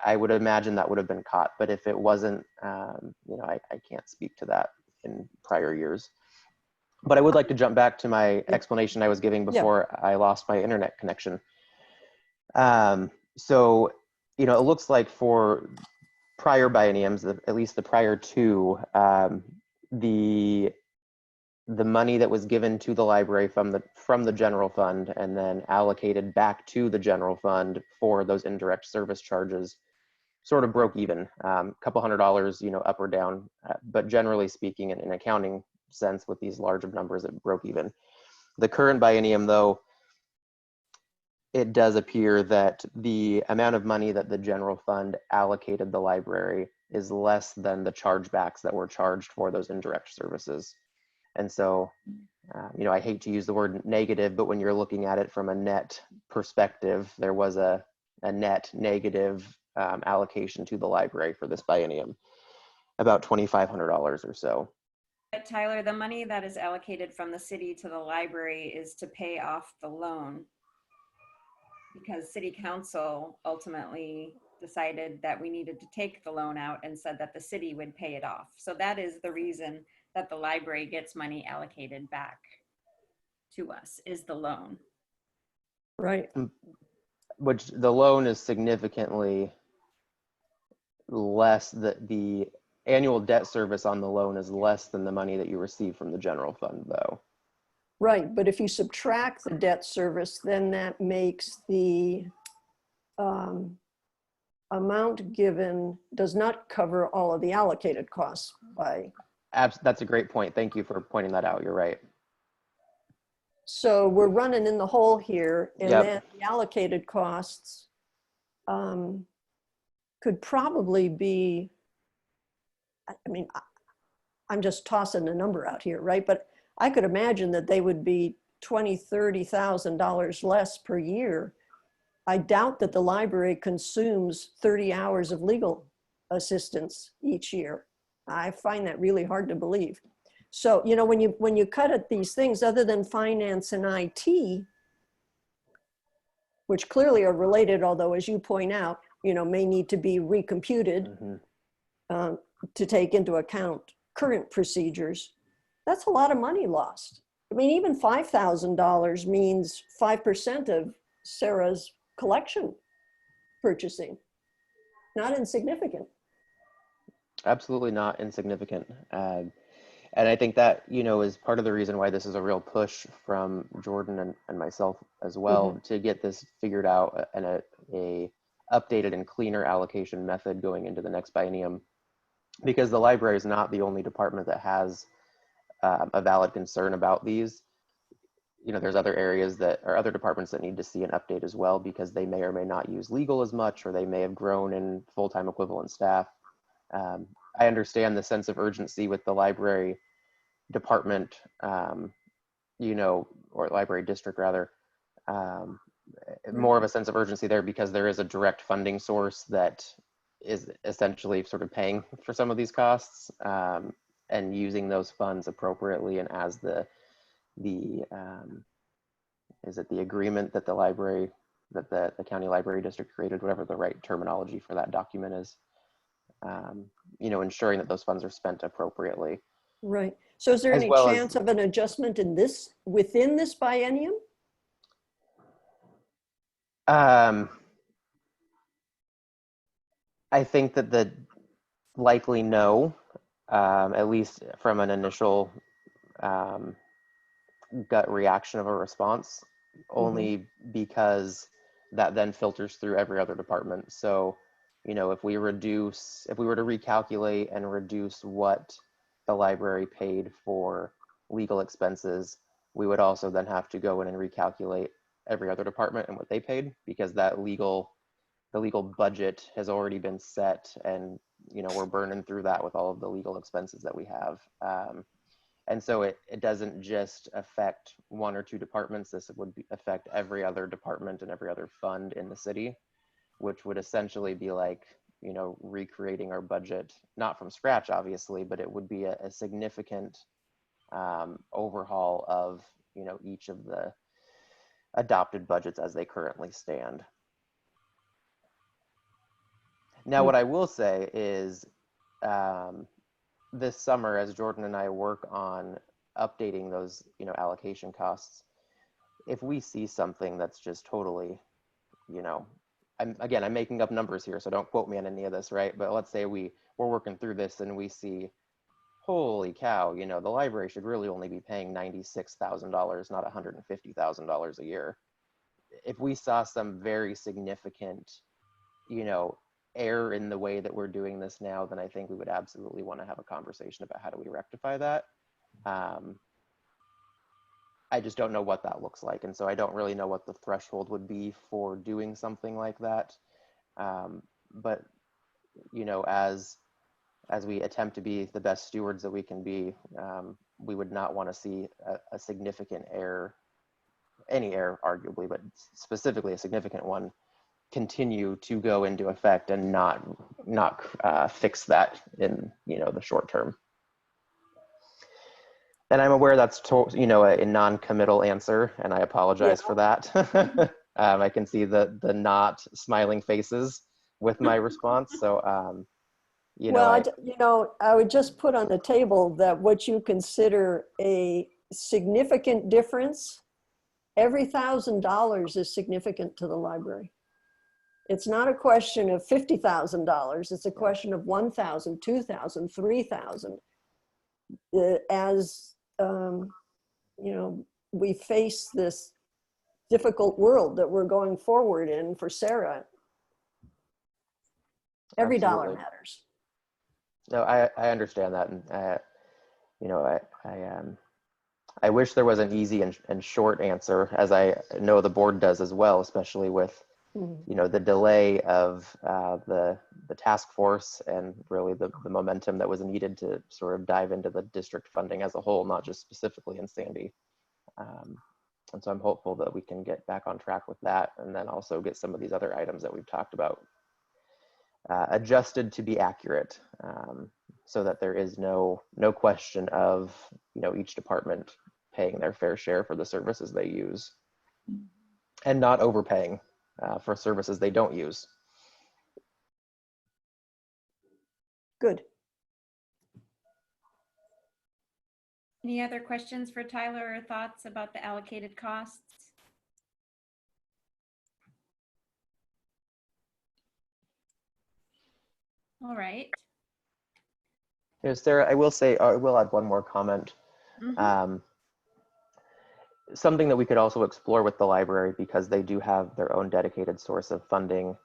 [SPEAKER 7] I would imagine that would have been caught, but if it wasn't, I can't speak to that in prior years. But I would like to jump back to my explanation I was giving before I lost my internet connection. So, it looks like for prior bienniums, at least the prior two, the money that was given to the library from the general fund and then allocated back to the general fund for those indirect service charges sort of broke even, a couple $100, up or down, but generally speaking, in an accounting sense, with these large numbers, it broke even. The current biennium, though, it does appear that the amount of money that the general fund allocated the library is less than the chargebacks that were charged for those indirect services. And so, I hate to use the word negative, but when you're looking at it from a net perspective, there was a net negative allocation to the library for this biennium, about $2,500 or so.
[SPEAKER 1] But Tyler, the money that is allocated from the city to the library is to pay off the loan, because city council ultimately decided that we needed to take the loan out and said that the city would pay it off. So that is the reason that the library gets money allocated back to us, is the loan.
[SPEAKER 4] Right.
[SPEAKER 7] Which the loan is significantly less, the annual debt service on the loan is less than the money that you receive from the general fund, though.
[SPEAKER 4] Right, but if you subtract the debt service, then that makes the amount given does not cover all of the allocated costs by.
[SPEAKER 7] That's a great point. Thank you for pointing that out. You're right.
[SPEAKER 4] So we're running in the hole here, and
[SPEAKER 7] Yep.
[SPEAKER 4] then the allocated costs could probably be, I'm just tossing a number out here, right? But I could imagine that they would be $20,000, $30,000 less per year. I doubt that the library consumes 30 hours of legal assistance each year. I find that really hard to believe. So, when you cut at these things, other than finance and IT, which clearly are related, although as you point out, may need to be recomputed to take into account current procedures, that's a lot of money lost. Even $5,000 means 5% of Sarah's collection purchasing. Not insignificant.
[SPEAKER 7] Absolutely not insignificant. And I think that, is part of the reason why this is a real push from Jordan and myself as well, to get this figured out and a updated and cleaner allocation method going into the next biennium, because the library is not the only department that has a valid concern about these. There's other areas that are other departments that need to see an update as well, because they may or may not use legal as much, or they may have grown in full-time equivalent staff. I understand the sense of urgency with the library department, or library district rather, more of a sense of urgency there, because there is a direct funding source that is essentially sort of paying for some of these costs, and using those funds appropriately and as is it the agreement that the library, that the county library district created, whatever the right terminology for that document is, ensuring that those funds are spent appropriately.
[SPEAKER 4] Right. So is there any chance of an adjustment within this biennium?
[SPEAKER 7] I think that the likely no. at least from an initial um, gut reaction of a response, only because that then filters through every other department. So, you know, if we were to recalculate and reduce what the library paid for legal expenses, we would also then have to go in and recalculate every other department and what they paid, because the legal budget has already been set, and, you know, we're burning through that with all of the legal expenses that we have. And so it doesn't just affect one or two departments. This would affect every other department and every other fund in the city, which would essentially be like, you know, recreating our budget, not from scratch, obviously, but it would be a significant overhaul of, you know, each of the adopted budgets as they currently stand. Now, what I will say is, this summer, as Jordan and I work on updating those, you know, allocation costs, if we see something that's just totally, you know, I'm making up numbers here, so don't quote me on any of this, right? But let's say we're working through this and we see, holy cow, you know, the library should really only be paying $96,000, not $150,000 a year. If we saw some very significant, you know, error in the way that we're doing this now, then I think we would absolutely want to have a conversation about how do we rectify that. I just don't know what that looks like. And so I don't really know what the threshold would be for doing something like that. But, you know, as we attempt to be the best stewards that we can be, we would not want to see a significant error, any error arguably, but specifically a significant one, continue to go into effect and not fix that in, you know, the short term. And I'm aware that's you know, a non-committal answer, and I apologize for that. I can see the not smiling faces with my response. So you know,
[SPEAKER 4] well, I would just put on the table that what you consider a significant difference, every $1,000 is significant to the library. It's not a question of $50,000. It's a question of 1,000, 2,000, 3,000. As you know, we face this difficult world that we're going forward in for Sarah. Every dollar matters.
[SPEAKER 7] No, I understand that, and you know, I wish there was an easy and short answer, as I know the board does as well, especially with, you know, the delay of the task force and really the momentum that was needed to sort of dive into the district funding as a whole, not just specifically in Sandy. And so I'm hopeful that we can get back on track with that, and then also get some of these other items that we've talked about adjusted to be accurate, so that there is no question of, you know, each department paying their fair share for the services they use, and not overpaying for services they don't use.
[SPEAKER 4] Good.
[SPEAKER 1] Any other questions for Tyler or thoughts about the allocated costs? All right.
[SPEAKER 7] You know, Sarah, I will say, I will add one more comment. Something that we could also explore with the library, because they do have their own dedicated source of funding,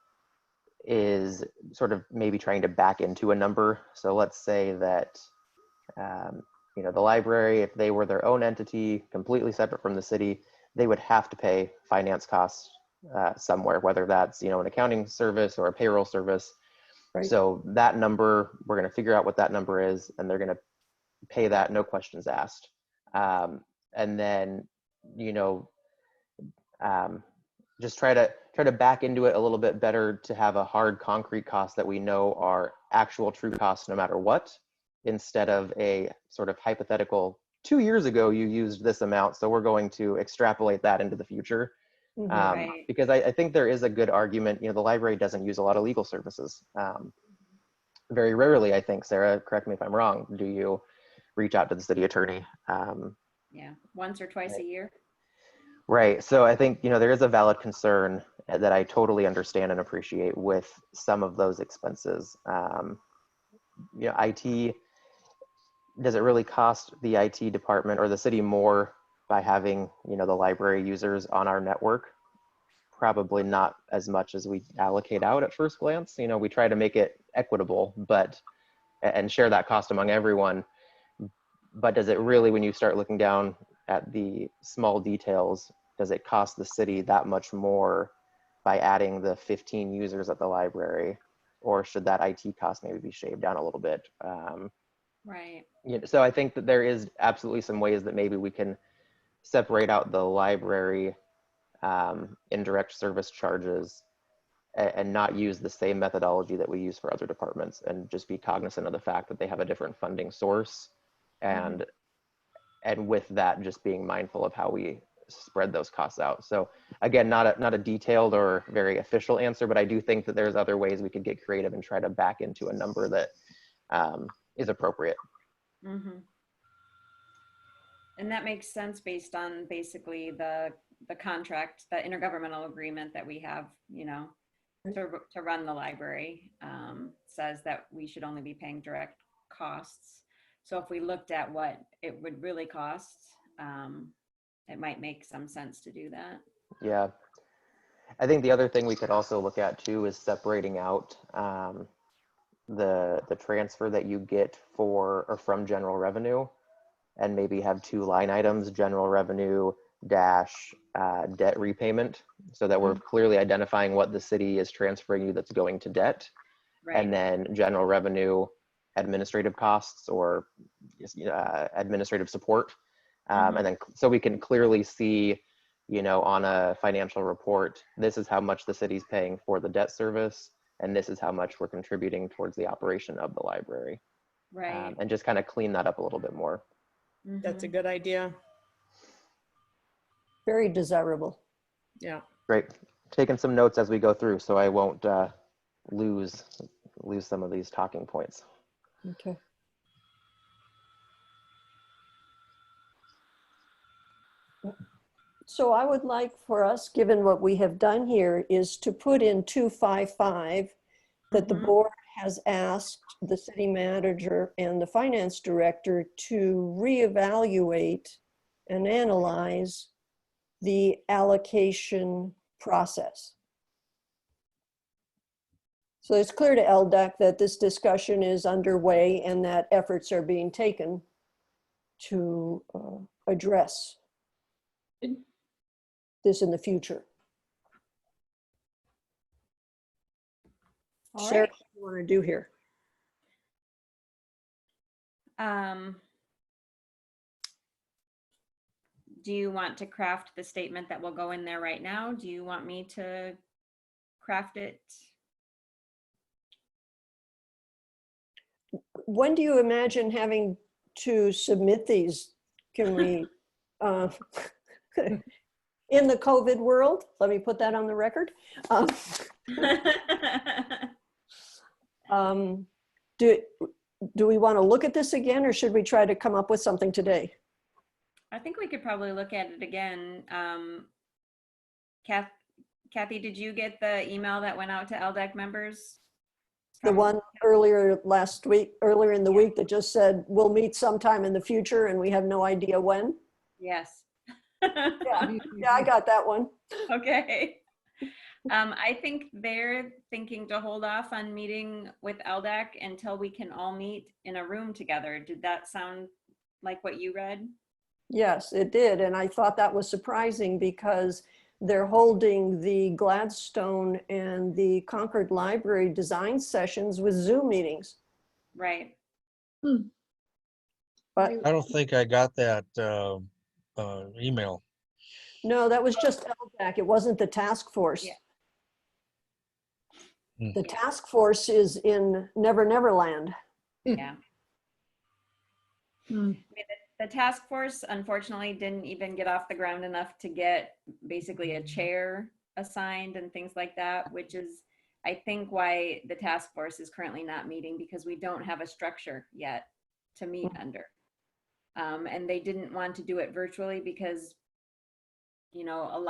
[SPEAKER 7] is sort of maybe trying to back into a number. So let's say that, you know, the library, if they were their own entity, completely separate from the city, they would have to pay finance costs somewhere, whether that's, you know, an accounting service or a payroll service. Right. So that number, we're going to figure out what that number is, and they're going to pay that, no questions asked. And then, you know, just try to back into it a little bit better to have a hard concrete cost that we know are actual true costs no matter what, instead of a sort of hypothetical, 2 years ago you used this amount, so we're going to extrapolate that into the future.
[SPEAKER 1] Right.
[SPEAKER 7] Because I think there is a good argument, you know, the library doesn't use a lot of legal services. Very rarely, I think, Sarah, correct me if I'm wrong, do you reach out to the city attorney?
[SPEAKER 1] Yeah, once or twice a year.
[SPEAKER 7] Right. So I think, you know, there is a valid concern that I totally understand and appreciate with some of those expenses. You know, IT does it really cost the IT department or the city more by having, you know, the library users on our network? Probably not as much as we allocate out at first glance. You know, we try to make it equitable, but, and share that cost among everyone. But does it really, when you start looking down at the small details, does it cost the city that much more by adding the 15 users at the library? Or should that IT cost maybe be shaved down a little bit?
[SPEAKER 1] Right.
[SPEAKER 7] You know, so I think that there is absolutely some ways that maybe we can separate out the library indirect service charges and not use the same methodology that we use for other departments, and just be cognizant of the fact that they have a different funding source, and with that, just being mindful of how we spread those costs out. So again, not a detailed or very official answer, but I do think that there's other ways we could get creative and try to back into a number that is appropriate.
[SPEAKER 1] Mm-hmm. And that makes sense based on basically the contract, the intergovernmental agreement that we have, you know, to run the library, says that we should only be paying direct costs. So if we looked at what it would really cost, it might make some sense to do that.
[SPEAKER 7] Yeah. I think the other thing we could also look at too is separating out the transfer that you get for or from general revenue, and maybe have two line items: general revenue dash debt repayment, so that we're clearly identifying what the city is transferring you that's going to debt.
[SPEAKER 1] Right.
[SPEAKER 7] And then general revenue administrative costs or administrative support. And then so we can clearly see, you know, on a financial report, this is how much the city's paying for the debt service, and this is how much we're contributing towards the operation of the library.
[SPEAKER 1] Right.
[SPEAKER 7] And just kind of clean that up a little bit more.
[SPEAKER 3] That's a good idea.
[SPEAKER 4] Very desirable.
[SPEAKER 3] Yeah.
[SPEAKER 7] Great. Taking some notes as we go through, so I won't lose some of these talking points.
[SPEAKER 4] Okay. So I would like for us, given what we have done here, is to put in 255 that the board has asked the city manager and the finance director to reevaluate and analyze the allocation process. So it's clear to LDAC that this discussion is underway and that efforts are being taken to address this in the future.
[SPEAKER 1] All
[SPEAKER 4] Sarah,
[SPEAKER 1] right.
[SPEAKER 4] what do you want to do here?
[SPEAKER 1] Do you want to craft the statement that will go in there right now? Do you want me to craft it?
[SPEAKER 4] When do you imagine having to submit these? Can we, in the COVID world, let me put that on the record. Do we want to look at this again, or should we try to come up with something today?
[SPEAKER 1] I think we could probably look at it again. Kathy, did you get the email that went out to LDAC members?
[SPEAKER 4] The one earlier in the week that just said, we'll meet sometime in the future and we have no idea when?
[SPEAKER 1] Yes.
[SPEAKER 4] Yeah, I got that one.
[SPEAKER 1] Okay. I think they're thinking to hold off on meeting with LDAC until we can all meet in a room together. Did that sound like what you read?
[SPEAKER 4] Yes, it did. And I thought that was surprising because they're holding the Gladstone and the Concord Library design sessions with Zoom meetings.
[SPEAKER 1] Right.
[SPEAKER 4] But
[SPEAKER 6] I don't think I got that email.
[SPEAKER 4] no, that was just LDAC. It wasn't the task force.
[SPEAKER 1] Yeah.
[SPEAKER 4] The task force is in Never Never Land.
[SPEAKER 1] Yeah. I mean, the task force unfortunately didn't even get off the ground enough to get basically a chair assigned and things like that, which is, I think, why the task force is currently not meeting, because we don't have a structure yet to meet under. And they didn't want to do it virtually because, you know,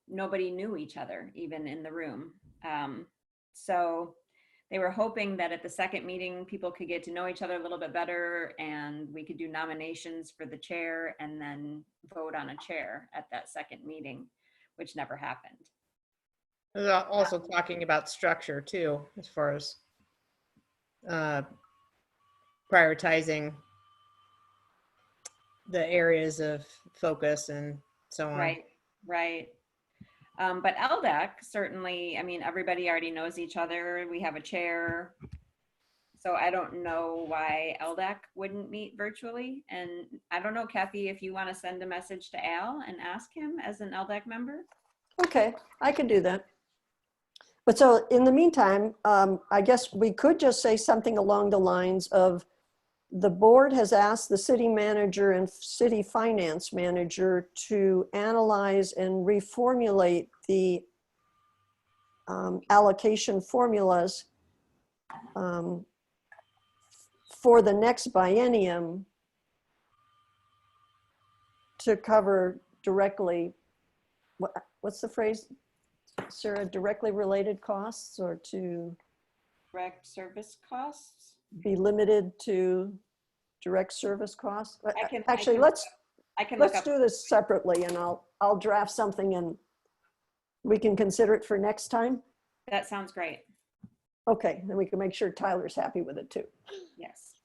[SPEAKER 1] nobody knew each other even in the room. So they were hoping that at the second meeting, people could get to know each other a little bit better and we could do nominations for the chair and then vote on a chair at that second meeting, which never happened.
[SPEAKER 3] There's also talking about structure too, as far as prioritizing the areas of focus and so on.
[SPEAKER 1] Right, right. But LDAC certainly, I mean, everybody already knows each other. We have a chair. So I don't know why LDAC wouldn't meet virtually. And I don't know, Kathy, if you want to send a message to Al and ask him as an LDAC member.
[SPEAKER 4] Okay, I can do that. But so in the meantime, I guess we could just say something along the lines of the board has asked the city manager and city finance manager to analyze and reformulate the allocation formulas for the next biennium to cover directly, what's the phrase, Sarah, directly related costs, or to
[SPEAKER 1] Direct service costs?
[SPEAKER 4] be limited to direct service costs? Actually,
[SPEAKER 1] I can look
[SPEAKER 4] let's
[SPEAKER 1] up.
[SPEAKER 4] do this separately, and I'll draft something and we can consider it for next time.
[SPEAKER 1] That sounds great.
[SPEAKER 4] Okay, then we can make sure Tyler's happy with it too.
[SPEAKER 1] Yes.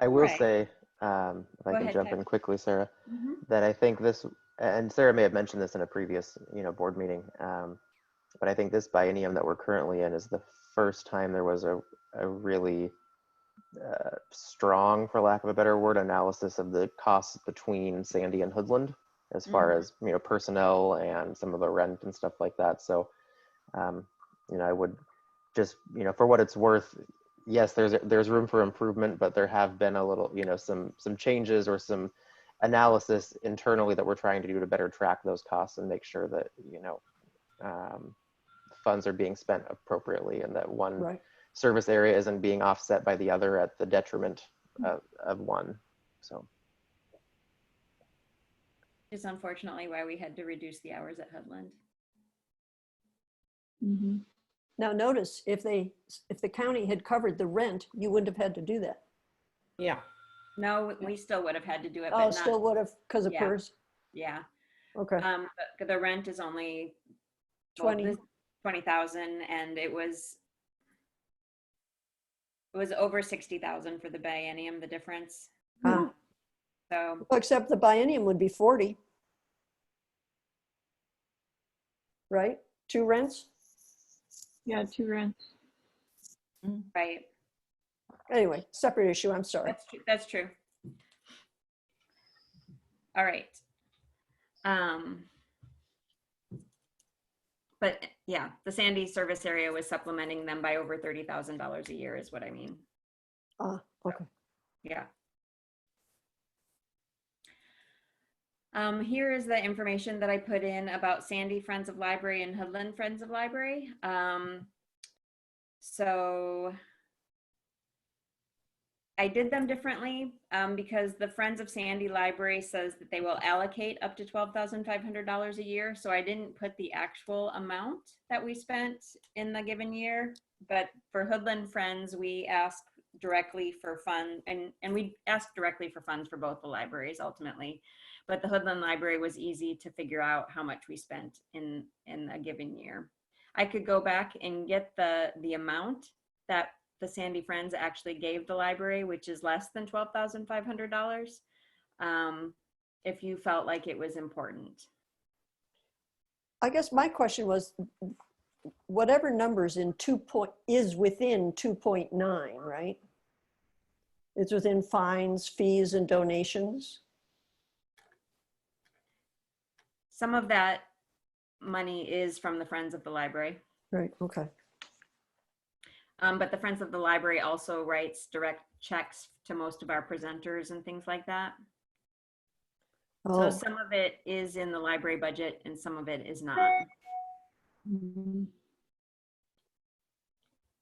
[SPEAKER 7] I will
[SPEAKER 1] Right.
[SPEAKER 7] say, if
[SPEAKER 1] Go
[SPEAKER 7] I can
[SPEAKER 1] ahead,
[SPEAKER 7] jump
[SPEAKER 1] Ted.
[SPEAKER 7] in quickly, Sarah,
[SPEAKER 1] Mhm.
[SPEAKER 7] that I think this, and Sarah may have mentioned this in a previous, board meeting, but I think this biennium that we're currently in is the first time there was a really strong, for lack of a better word, analysis of the costs between Sandy and Hoodland, as far as personnel and some of the rent and stuff like that. So, I would just, for what it's worth, yes, there's room for improvement, but there have been a little, some changes or some analysis internally that we're trying to do to better track those costs and make sure that, funds are being spent appropriately and that one
[SPEAKER 4] Right.
[SPEAKER 7] service area isn't being offset by the other at the detriment of one. So.
[SPEAKER 1] Is unfortunately why we had to reduce the hours at Hoodland.
[SPEAKER 2] Mm-hmm.
[SPEAKER 4] Now notice, if the county had covered the rent, you wouldn't have had to do that.
[SPEAKER 3] Yeah.
[SPEAKER 1] No, we still would have had to do it, but
[SPEAKER 4] Oh,
[SPEAKER 1] not,
[SPEAKER 4] still would have, because of
[SPEAKER 1] Yeah.
[SPEAKER 4] PERS?
[SPEAKER 1] yeah.
[SPEAKER 4] Okay,
[SPEAKER 1] The rent is only
[SPEAKER 4] 20.
[SPEAKER 1] 20,000, and it was over 60,000 for the biennium, the difference.
[SPEAKER 4] Ah.
[SPEAKER 1] So,
[SPEAKER 4] Well, except the biennium would be 40. Right? 2 rents?
[SPEAKER 2] Yeah, 2 rents.
[SPEAKER 1] right,
[SPEAKER 4] Anyway, separate issue, I'm sorry.
[SPEAKER 1] that's true. All right. But yeah, the Sandy service area was supplementing them by over $30,000 a year is what I mean.
[SPEAKER 4] Ah, okay.
[SPEAKER 1] Yeah. Here is the information that I put in about Sandy Friends of Library and Hoodland Friends of Library. So I did them differently because the Friends of Sandy Library says that they will allocate up to $12,500 a year. So I didn't put the actual amount that we spent in the given year. But for Hoodland Friends, we asked directly for funds, and we asked directly for funds for both the libraries ultimately. But the Hoodland Library was easy to figure out how much we spent in a given year. I could go back and get the amount that the Sandy Friends actually gave the library, which is less than $12,500, if you felt like it was important.
[SPEAKER 4] I guess my question was, whatever numbers is within 2.9, right? It's within fines, fees, and donations.
[SPEAKER 1] Some of that money is from the Friends of the Library.
[SPEAKER 4] Right, okay.
[SPEAKER 1] But the Friends of the Library also writes direct checks to most of our presenters and things like that. So
[SPEAKER 4] Oh,
[SPEAKER 1] some of it is in the library budget and some of it is not.
[SPEAKER 2] Mm-hmm.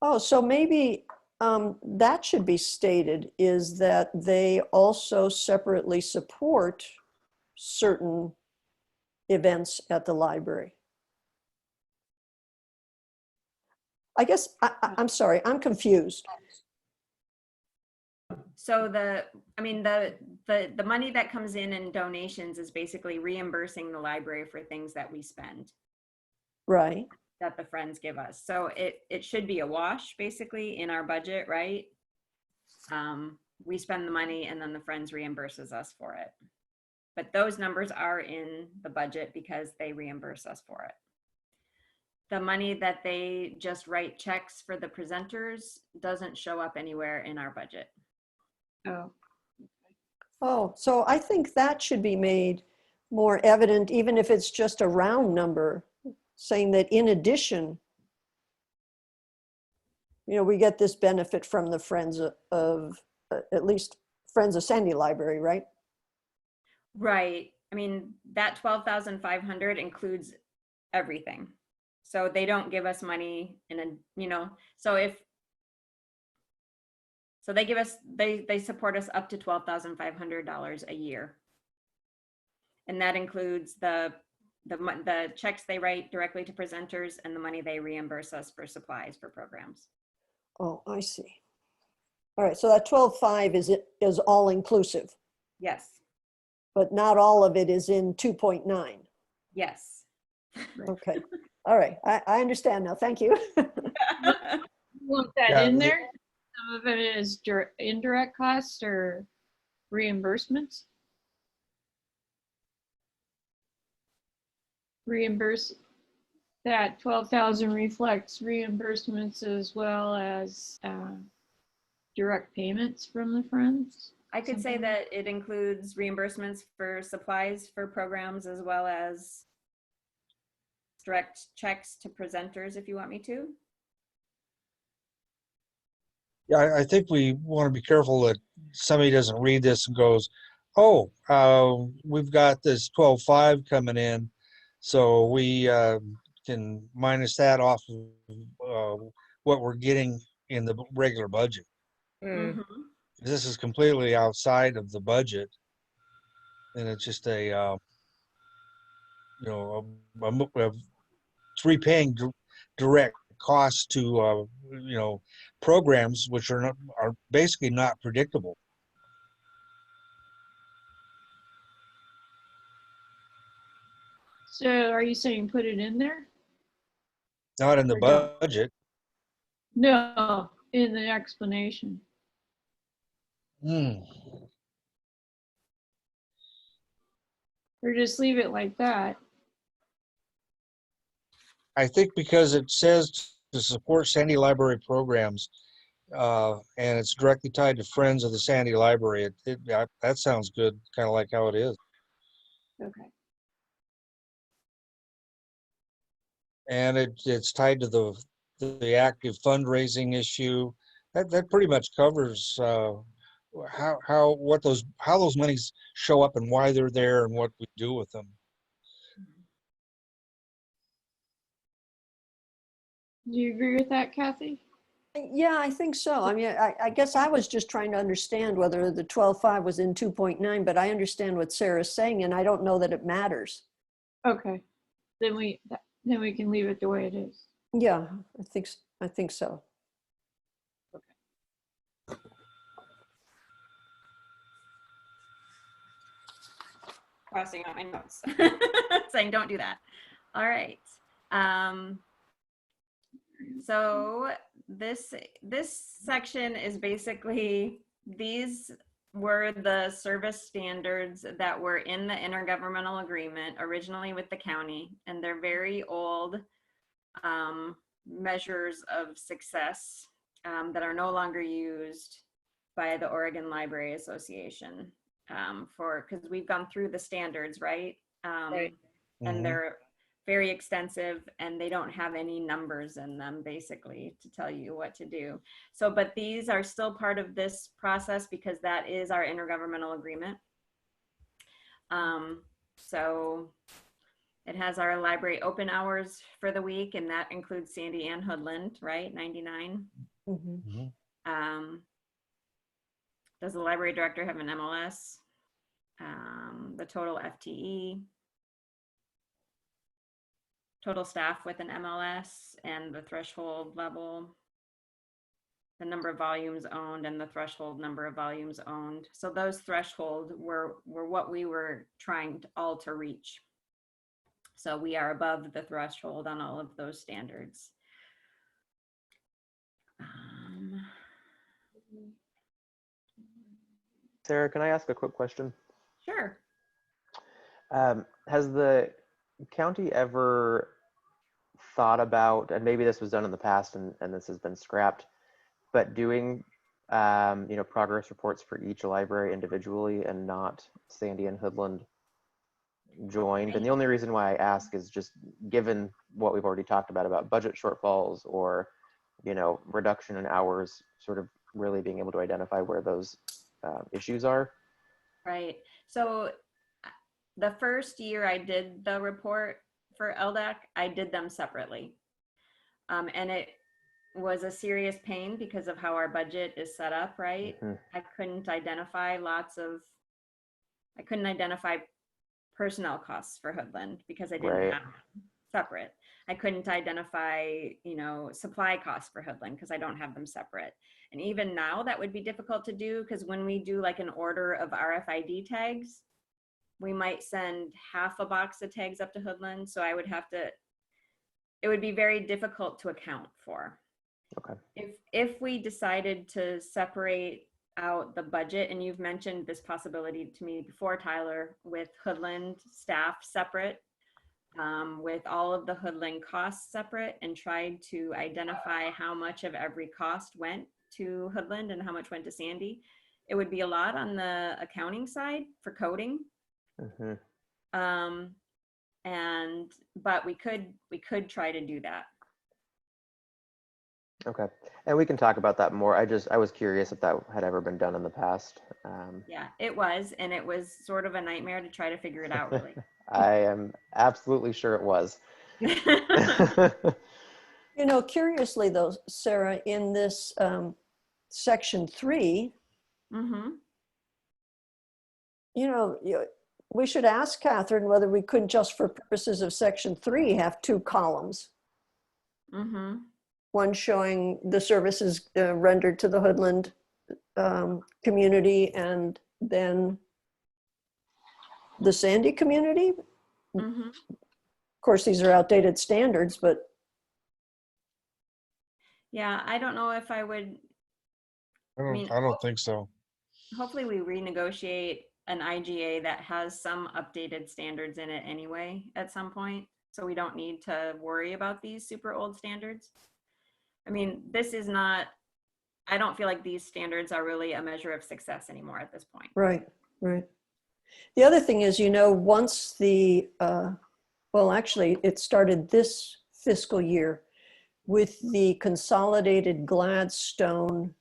[SPEAKER 4] oh, so maybe that should be stated, is that they also separately support certain events at the library. I guess, I'm sorry, I'm confused.
[SPEAKER 1] So I mean, the money that comes in donations is basically reimbursing the library for things that we spend,
[SPEAKER 4] Right.
[SPEAKER 1] that the Friends give us. So it should be a wash basically in our budget, right? We spend the money and then the Friends reimburses us for it. But those numbers are in the budget because they reimburse us for it. The money that they just write checks for the presenters doesn't show up anywhere in our budget.
[SPEAKER 2] Oh,
[SPEAKER 4] Oh, so I think that should be made more evident, even if it's just a round number, saying that in addition, we get this benefit from the Friends of, at least Friends of Sandy Library, right?
[SPEAKER 1] Right. I mean, that 12,500 includes everything. So they don't give us money so they give us, they support us up to $12,500 a year. And that includes the checks they write directly to presenters and the money they reimburse us for supplies for programs.
[SPEAKER 4] Oh, I see. All right, so that 12.5 is all inclusive,
[SPEAKER 1] Yes.
[SPEAKER 4] but not all of it is in 2.9.
[SPEAKER 1] Yes.
[SPEAKER 4] Okay, all right, I understand now, thank you.
[SPEAKER 2] want that
[SPEAKER 6] Yeah,
[SPEAKER 2] in there? Some of it is indirect costs or reimbursements? Reimburse, that 12,000 reflects reimbursements as well as direct payments from the Friends?
[SPEAKER 1] I could say
[SPEAKER 2] Something-
[SPEAKER 1] that it includes reimbursements for supplies for programs as well as direct checks to presenters if you want me to.
[SPEAKER 6] Yeah, I think we want to be careful that somebody doesn't read this and goes, oh, we've got this 12.5 coming in, so we can minus that off of what we're getting in the regular budget.
[SPEAKER 3] Mm.
[SPEAKER 1] Mhm.
[SPEAKER 6] This is completely outside of the budget, and it's just it's repaying direct costs to programs which are basically not predictable.
[SPEAKER 2] So are you saying put it in there?
[SPEAKER 6] Not in the
[SPEAKER 2] Or don't?
[SPEAKER 6] budget.
[SPEAKER 2] No, in the explanation.
[SPEAKER 6] Hmm.
[SPEAKER 2] Or just leave it like that.
[SPEAKER 6] I think because it says to support Sandy Library programs, and it's directly tied to Friends of the Sandy Library. That sounds good, kind of like how it is.
[SPEAKER 2] Okay.
[SPEAKER 6] And it's tied to the active fundraising issue. That pretty much covers how those monies show up and why they're there and what we do with them.
[SPEAKER 2] Do you agree with that, Kathy?
[SPEAKER 4] Yeah, I think so. I mean, I guess I was just trying to understand whether the 12.5 was in 2.9, but I understand what Sarah's saying, and I don't know that it matters.
[SPEAKER 2] Okay. Then we can leave it the way it is.
[SPEAKER 4] Yeah, I think so.
[SPEAKER 1] Crossing out my notes, saying don't do that. All right. So this section is basically, these were the service standards that were in the intergovernmental agreement originally with the county, and they're very old measures of success that are no longer used by the Oregon Library Association because we've gone through the standards, right?
[SPEAKER 3] Right.
[SPEAKER 1] And they're very extensive and they don't have any numbers in them basically to tell you what to do. So, but these are still part of this process because that is our intergovernmental agreement. So it has our library open hours for the week, and that includes Sandy and Hoodland, right? 99.
[SPEAKER 4] Mm-hmm.
[SPEAKER 1] Does the library director have an MLS? The total FTE. total staff with an MLS and the threshold level, the number of volumes owned and the threshold number of volumes owned. So those threshold were what we were trying all to reach. So we are above the threshold on all of those standards.
[SPEAKER 7] Sarah, can I ask a quick question?
[SPEAKER 1] Sure.
[SPEAKER 7] Has the county ever thought about, and maybe this was done in the past and this has been scrapped, but doing progress reports for each library individually and not Sandy and Hoodland joined? And the only reason why I ask is just given what we've already talked about budget shortfalls or reduction in hours, sort of really being able to identify where those issues are.
[SPEAKER 1] Right. So the first year I did the report for LDAC, I did them separately. And it was a serious pain because of how our budget is set up, right?
[SPEAKER 7] Mm-hmm.
[SPEAKER 1] I couldn't identify personnel costs for Hoodland because I didn't
[SPEAKER 7] Right.
[SPEAKER 1] have them separate. I couldn't identify, supply costs for Hoodland because I don't have them separate. And even now that would be difficult to do because when we do like an order of RFID tags, we might send half a box of tags up to Hoodland. So it would be very difficult to account for.
[SPEAKER 7] Okay.
[SPEAKER 1] If we decided to separate out the budget, and you've mentioned this possibility to me before, Tyler, with Hoodland staff separate, with all of the Hoodland costs separate, and tried to identify how much of every cost went to Hoodland and how much went to Sandy, it would be a lot on the accounting side for coding.
[SPEAKER 7] Mm-hmm.
[SPEAKER 1] But we could try to do that.
[SPEAKER 7] Okay. And we can talk about that more. I was curious if that had ever been done in the past.
[SPEAKER 1] Yeah, it was. And it was sort of a nightmare to try to figure it out, really.
[SPEAKER 7] I am absolutely sure it was.
[SPEAKER 4] Curiously though, Sarah, in this section 3,
[SPEAKER 1] Mm-hmm.
[SPEAKER 4] we should ask Catherine whether we could, just for purposes of section 3, have 2 columns.
[SPEAKER 1] Mm-hmm.
[SPEAKER 4] One showing the services rendered to the Hoodland community, and then the Sandy community.
[SPEAKER 1] Mm-hmm.
[SPEAKER 4] Of course, these are outdated standards, but
[SPEAKER 1] Yeah, I don't know if I would.
[SPEAKER 6] I don't think so.
[SPEAKER 1] Hopefully we renegotiate an IGA that has some updated standards in it anyway at some point, so we don't need to worry about these super old standards. I mean, I don't feel like these standards are really a measure of success anymore at this point.
[SPEAKER 4] right. The other thing is, once actually it started this fiscal year with the consolidated Gladstone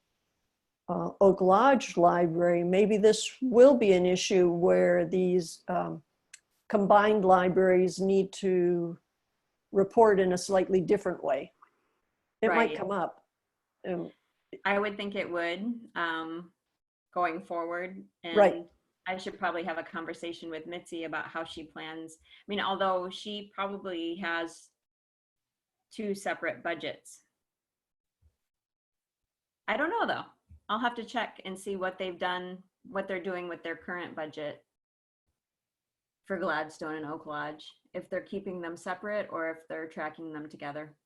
[SPEAKER 4] Oak Lodge Library. Maybe this will be an issue where these combined libraries need to report in a slightly different way. It might
[SPEAKER 1] Right.
[SPEAKER 4] come up.
[SPEAKER 1] I would think it would, going forward. And
[SPEAKER 4] Right.
[SPEAKER 1] I should probably have a conversation with Mitzi about how she plans. I mean, although she probably has 2 separate budgets. I don't know though. I'll have to check and see what they've done, what they're doing with their current budget for Gladstone and Oak Lodge, if they're keeping them separate or if they're tracking them together.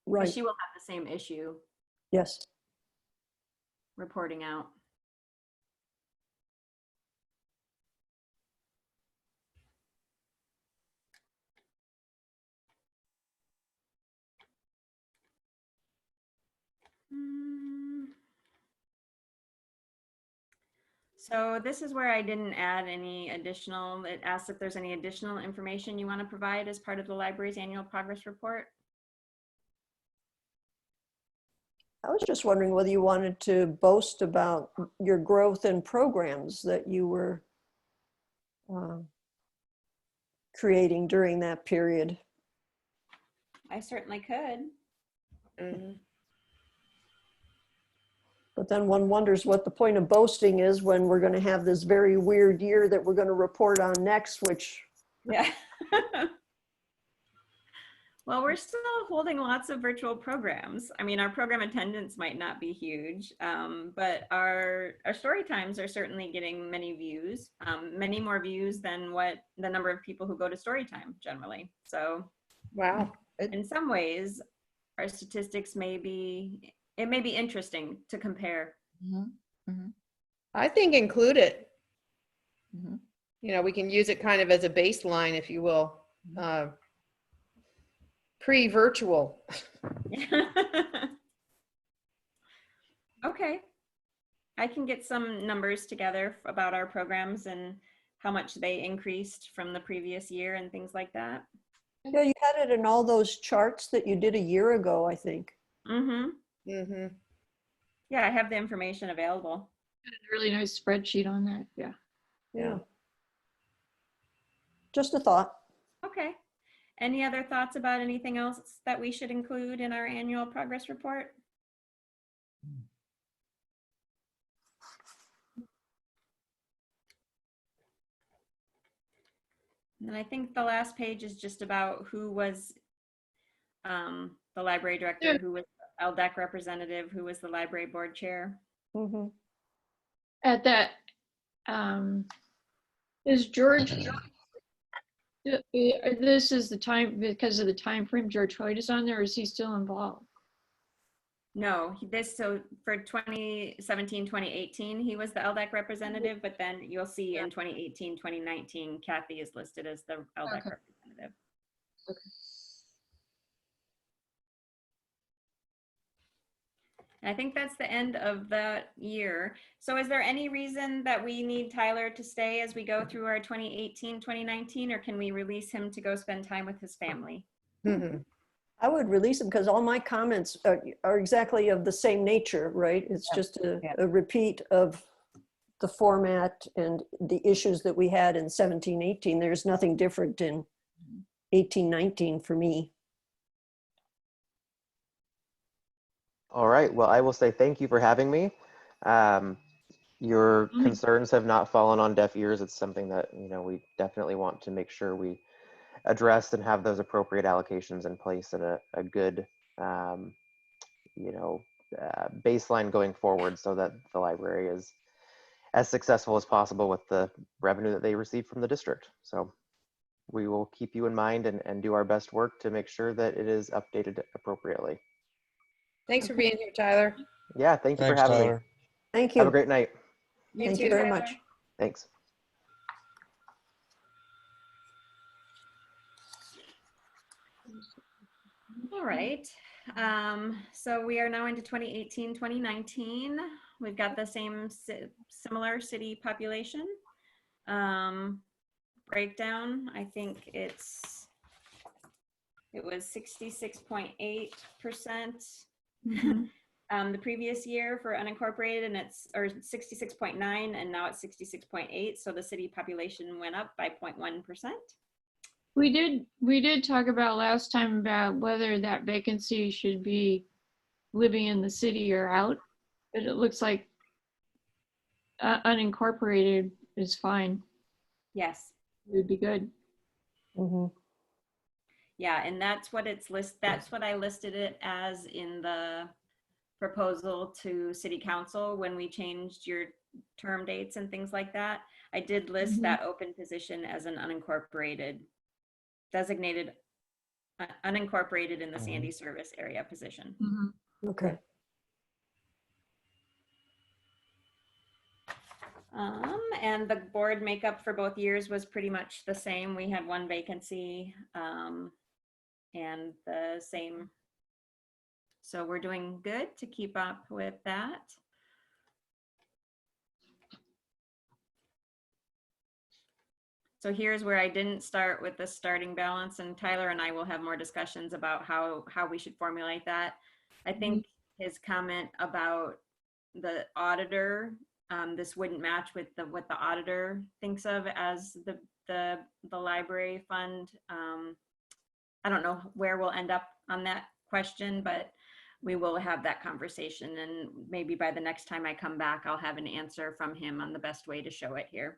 [SPEAKER 4] Right.
[SPEAKER 1] She will have the same issue
[SPEAKER 4] Yes.
[SPEAKER 1] reporting out. So this is where I didn't add any additional, it asks if there's any additional information you want to provide as part of the library's annual progress report.
[SPEAKER 4] I was just wondering whether you wanted to boast about your growth in programs that you were creating during that period.
[SPEAKER 1] I certainly could.
[SPEAKER 5] Mm.
[SPEAKER 4] But then one wonders what the point of boasting is when we're going to have this very weird year that we're going to report on next, which
[SPEAKER 1] Yeah. Well, we're still holding lots of virtual programs. I mean, our program attendance might not be huge, but our story times are certainly getting many views, many more views than what the number of people who go to story time generally. So
[SPEAKER 3] Wow.
[SPEAKER 1] in some ways, our statistics may be, it may be interesting to compare.
[SPEAKER 3] I think include it.
[SPEAKER 8] Mhm.
[SPEAKER 3] You know, we can use it kind of as a baseline, if you will. Pre-virtual.
[SPEAKER 1] Okay. I can get some numbers together about our programs and how much they increased from the previous year and things like that.
[SPEAKER 4] Yeah, you had it in all those charts that you did a year ago, I think.
[SPEAKER 1] Mm-hmm.
[SPEAKER 3] Mm-hmm.
[SPEAKER 1] Yeah, I have the information available.
[SPEAKER 2] A really nice spreadsheet on that. Yeah.
[SPEAKER 4] Yeah. Just a thought.
[SPEAKER 1] Okay. Any other thoughts about anything else that we should include in our annual progress report? And I think the last page is just about who was the library director, who was the LDAC representative, who was the library board chair.
[SPEAKER 4] Mm-hmm.
[SPEAKER 2] At that, is George, this is the time, because of the time frame, George Hoyt is on there, or is he still involved?
[SPEAKER 1] No, so for 2017, 2018, he was the LDAC representative, but then you'll see in 2018, 2019, Kathy is listed as the LDAC
[SPEAKER 2] Okay.
[SPEAKER 1] representative.
[SPEAKER 2] Okay.
[SPEAKER 1] And I think that's the end of the year. So is there any reason that we need Tyler to stay as we go through our 2018, 2019, or can we release him to go spend time with his family?
[SPEAKER 3] Mm-hmm.
[SPEAKER 4] I would release them because all my comments are exactly of the same nature, right? It's just a repeat of the format and the issues that we had in 17, 18. There's nothing different in 18, 19 for me.
[SPEAKER 7] All right. Well, I will say thank you for having me. Your concerns have not fallen on deaf ears. It's something that, you know, we definitely want to make sure we address and have those appropriate allocations in place and a good, you know, baseline going forward so that the library is as successful as possible with the revenue that they receive from the district. So we will keep you in mind and do our best work to make sure that it is updated appropriately.
[SPEAKER 3] Thanks for being here, Tyler.
[SPEAKER 7] Yeah, thank you for
[SPEAKER 6] Thanks,
[SPEAKER 7] having me.
[SPEAKER 6] Tyler.
[SPEAKER 4] Thank
[SPEAKER 7] Have a
[SPEAKER 4] you.
[SPEAKER 7] great night.
[SPEAKER 4] Thank
[SPEAKER 1] too,
[SPEAKER 4] you very
[SPEAKER 1] Tyler.
[SPEAKER 4] much.
[SPEAKER 7] Thanks.
[SPEAKER 1] All right. So we are now into 2018, 2019. We've got the same similar city population breakdown. I think it was 66.8% the previous year for unincorporated, and it's, or 66.9, and now it's 66.8. So the city population went up by 0.1%.
[SPEAKER 2] We did talk about last time about whether that vacancy should be living in the city or out, but it looks like unincorporated is fine.
[SPEAKER 1] Yes.
[SPEAKER 2] It would be good.
[SPEAKER 4] Mm-hmm.
[SPEAKER 1] Yeah, and that's what that's what I listed it as in the proposal to city council when we changed your term dates and things like that. I did list that open position as an unincorporated, designated unincorporated in the Sandy service area position.
[SPEAKER 4] Okay.
[SPEAKER 1] And the board makeup for both years was pretty much the same. We had one vacancy and the same. So we're doing good to keep up with that. So here's where I didn't start with the starting balance, and Tyler and I will have more discussions about how we should formulate that. I think his comment about the auditor, this wouldn't match with what the auditor thinks of as the library fund. I don't know where we'll end up on that question, but we will have that conversation, and maybe by the next time I come back, I'll have an answer from him on the best way to show it here.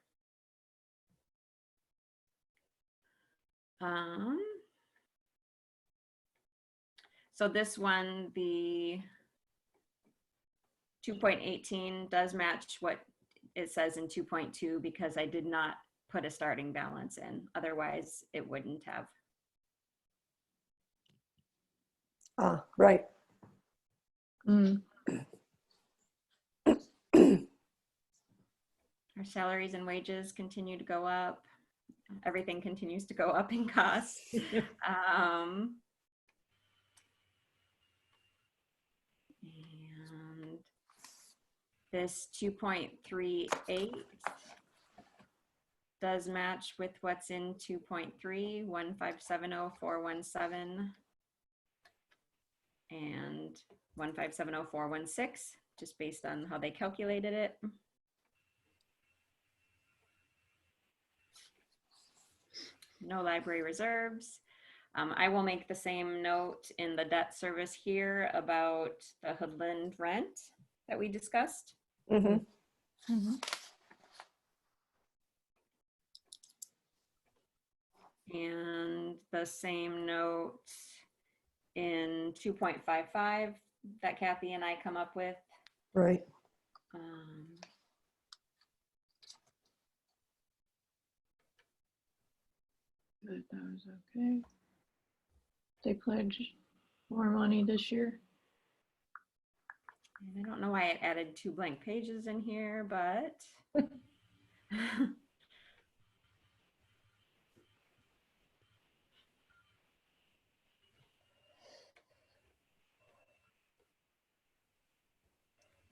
[SPEAKER 1] So this one, the 2.18 does match what it says in 2.2 because I did not put a starting balance in. Otherwise, it wouldn't have.
[SPEAKER 4] Ah, right.
[SPEAKER 2] Mm.
[SPEAKER 1] Our salaries and wages continue to go up. Everything continues to go up in cost. And this 2.38 does match with what's in 2.3, 1570417 and 1570416, just based on how they calculated it. No library reserves. I will make the same note in the debt service here about the Hoodland rent that we discussed.
[SPEAKER 4] Mhm.
[SPEAKER 1] And the same note in 2.55 that Kathy and I come up with.
[SPEAKER 4] Right.
[SPEAKER 2] Good, that was okay. They pledged more money this year.
[SPEAKER 1] And I don't know why it added 2 blank pages in here, but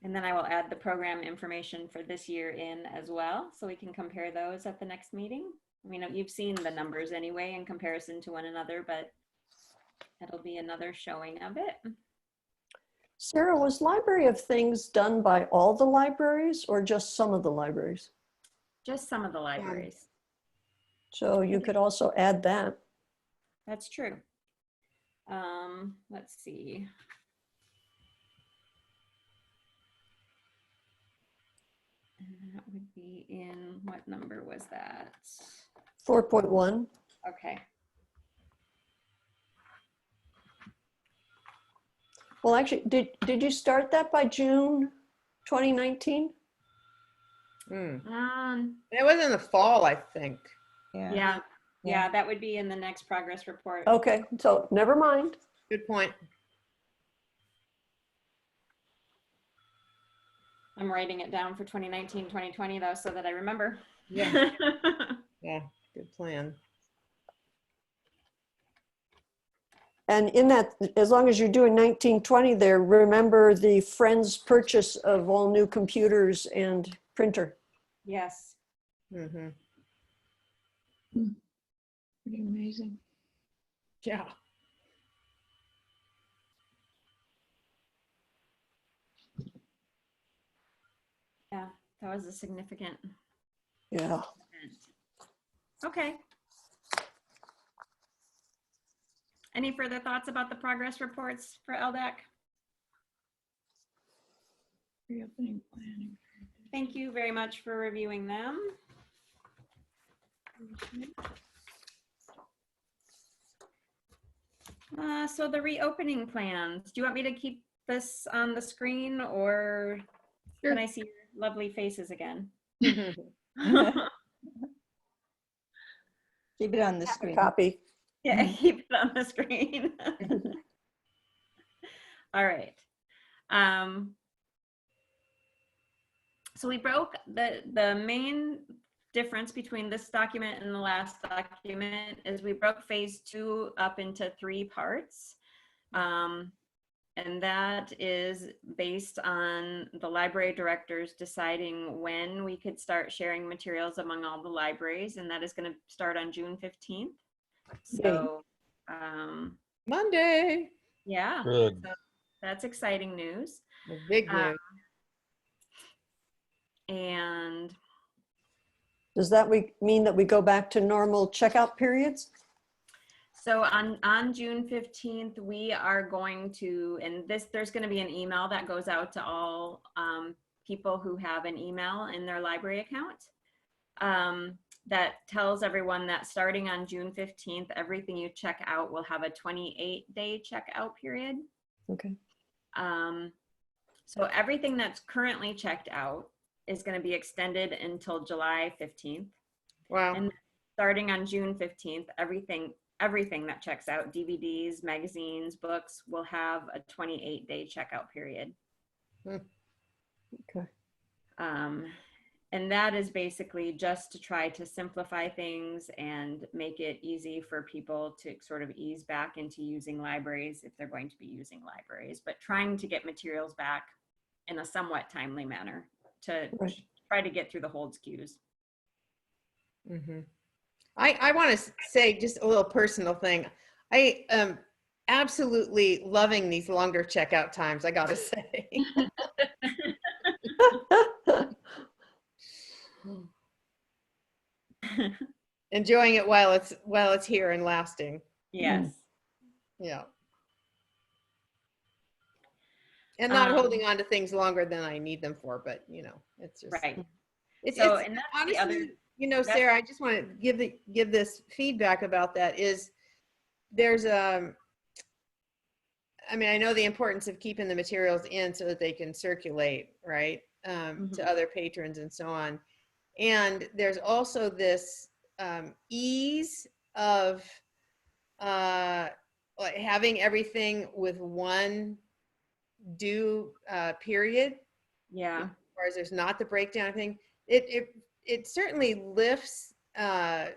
[SPEAKER 1] and then I will add the program information for this year in as well, so we can compare those at the next meeting. I mean, you've seen the numbers anyway in comparison to one another, but it'll be another showing of it.
[SPEAKER 4] Sarah, was Library of Things done by all the libraries or just some of the libraries?
[SPEAKER 1] Just some of the libraries.
[SPEAKER 4] So you could also add that.
[SPEAKER 1] That's true. Let's see. And that would be in, what number was that?
[SPEAKER 4] 4.1.
[SPEAKER 1] Okay.
[SPEAKER 4] Well, actually, did you start that by June 2019?
[SPEAKER 3] It was in the fall, I think.
[SPEAKER 1] Yeah, that would be in the next progress report.
[SPEAKER 4] Okay, so never mind.
[SPEAKER 3] Good point.
[SPEAKER 1] I'm writing it down for 2019, 2020 though, so that I remember.
[SPEAKER 3] Yeah. Yeah, good plan.
[SPEAKER 4] And in that, as long as you're doing 1920 there, remember the Friends purchase of all new computers and printer.
[SPEAKER 1] Yes.
[SPEAKER 3] Mm-hmm.
[SPEAKER 2] Pretty amazing.
[SPEAKER 3] Yeah.
[SPEAKER 1] Yeah, that was a significant
[SPEAKER 4] Yeah.
[SPEAKER 1] event. Okay. Any further thoughts about the progress reports for LDAC?
[SPEAKER 2] Reopening planning.
[SPEAKER 1] Thank you very much for reviewing them. So the reopening plans, do you want me to keep this on the screen or
[SPEAKER 2] Sure.
[SPEAKER 1] can I see your lovely faces again?
[SPEAKER 8] Keep it on the screen.
[SPEAKER 4] Copy.
[SPEAKER 1] Yeah, keep it on the screen. All right. So we broke the main difference between this document and the last document is we broke phase 2 up into 3 parts. And that is based on the library directors deciding when we could start sharing materials among all the libraries, and that is going to start on June 15th. So,
[SPEAKER 3] Monday.
[SPEAKER 1] yeah,
[SPEAKER 6] Good.
[SPEAKER 1] so that's exciting news.
[SPEAKER 3] The big news.
[SPEAKER 1] And
[SPEAKER 4] Does that mean that we go back to normal checkout periods?
[SPEAKER 1] so on June 15th, we are going to, and there's going to be an email that goes out to all people who have an email in their library account. that tells everyone that starting on June 15th, everything you check out will have a 28-day checkout period.
[SPEAKER 4] Okay.
[SPEAKER 1] So everything that's currently checked out is going to be extended until July 15th.
[SPEAKER 3] Wow.
[SPEAKER 1] And starting on June 15th, everything that checks out, DVDs, magazines, books, will have a 28-day checkout period.
[SPEAKER 4] Okay.
[SPEAKER 1] And that is basically just to try to simplify things and make it easy for people to sort of ease back into using libraries if they're going to be using libraries, but trying to get materials back in a somewhat timely manner to
[SPEAKER 4] Right.
[SPEAKER 1] try to get through the hold queues.
[SPEAKER 3] I want to say just a little personal thing. I am absolutely loving these longer checkout times, I gotta say. Enjoying it while it's here and lasting.
[SPEAKER 1] Yes.
[SPEAKER 3] Yeah. And not holding on to things longer than I need them for, but it's just
[SPEAKER 1] Right.
[SPEAKER 3] It's,
[SPEAKER 1] So,
[SPEAKER 3] it's
[SPEAKER 1] and that's
[SPEAKER 3] honestly,
[SPEAKER 1] the other,
[SPEAKER 3] Sarah, I just want to give this feedback about that is there's I mean, I know the importance of keeping the materials in so that they can circulate, right, to other patrons and so on. And there's also this ease of like having everything with one due period.
[SPEAKER 1] yeah.
[SPEAKER 3] As far as there's not the breakdown thing, it certainly lifts kind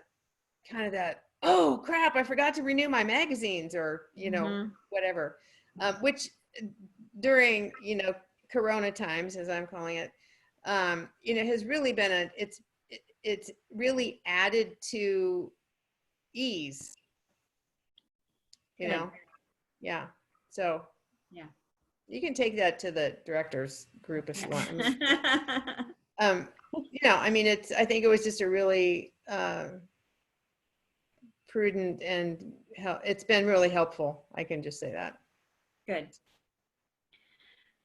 [SPEAKER 3] of that, oh crap, I forgot to renew my magazines, or whatever, which during Corona times, as I'm calling it, has really been it's really added to ease,
[SPEAKER 1] Good.
[SPEAKER 3] yeah. So
[SPEAKER 1] Yeah.
[SPEAKER 3] you can take that to the directors group if you want. I mean, I think it was just a really prudent, and it's been really helpful. I can just say that.
[SPEAKER 1] Good.